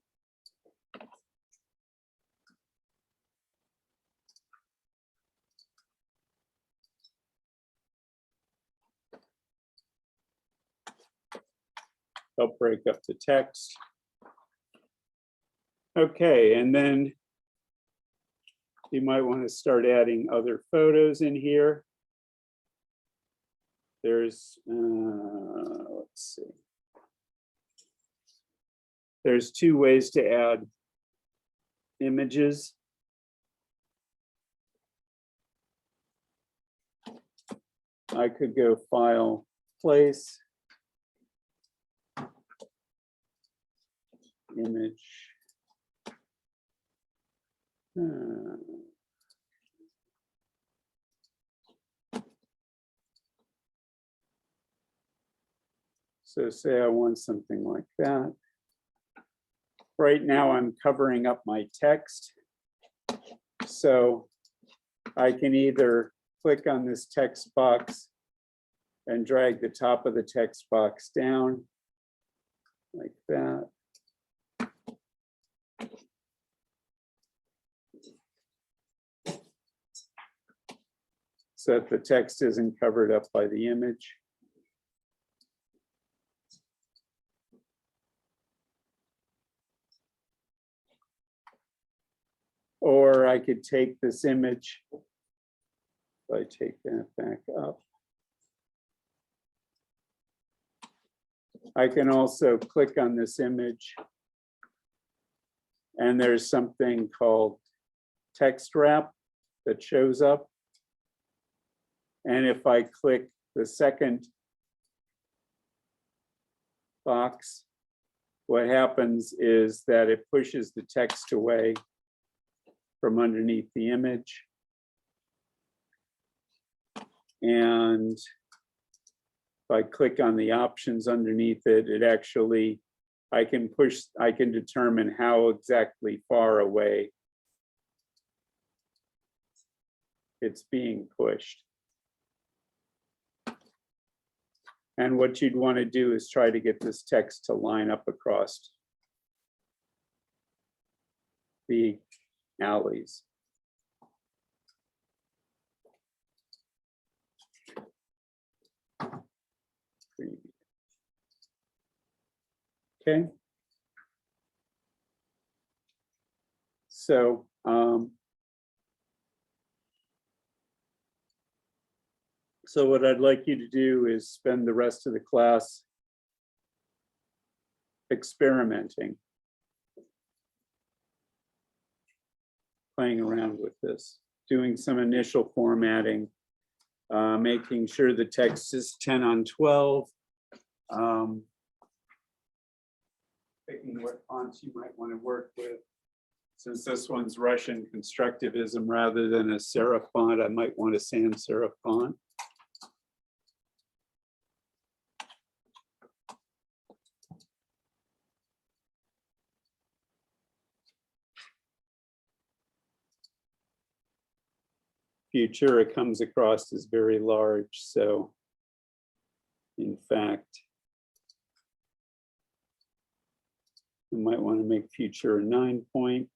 help break up the text. Okay, and then you might want to start adding other photos in here. There's, let's see. There's 2 ways to add images. I could go File, Place, Image. So say I want something like that. Right now I'm covering up my text. So I can either click on this text box and drag the top of the text box down like that. So that the text isn't covered up by the image. Or I could take this image, if I take that back up. I can also click on this image, and there's something called text wrap that shows up. And if I click the second box, what happens is that it pushes the text away from underneath the image. And if I click on the options underneath it, it actually, I can determine how exactly far away it's being pushed. And what you'd want to do is try to get this text to line up across the alleys. Okay. So so what I'd like you to do is spend the rest of the class experimenting, playing around with this, doing some initial formatting, making sure the text is 10 on 12, picking what fonts you might want to work with. Since this one's Russian constructivism rather than a serif font, I might want a sans serif font. Futura comes across as very large, so in fact, you might want to make Futura 9 point.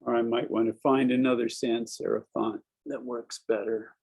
Or I might want to find another sans serif font that works better.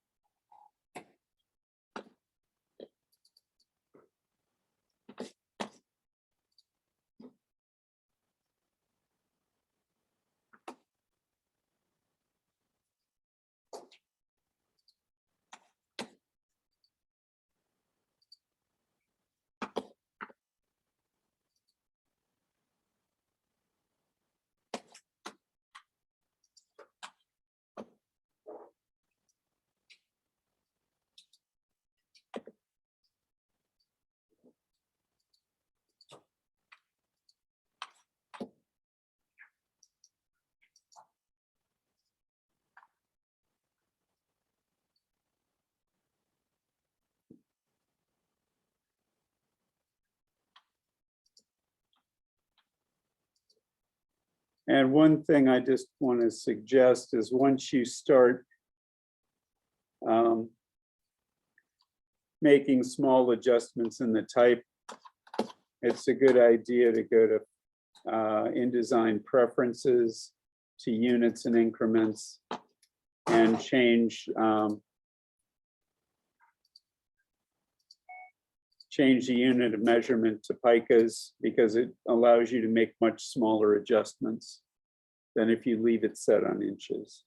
And one thing I just want to suggest is once you start making small adjustments in the type, it's a good idea to go to InDesign preferences, to units and increments, and change the unit of measurement to picas, because it allows you to make much smaller adjustments than if you leave it set on inches.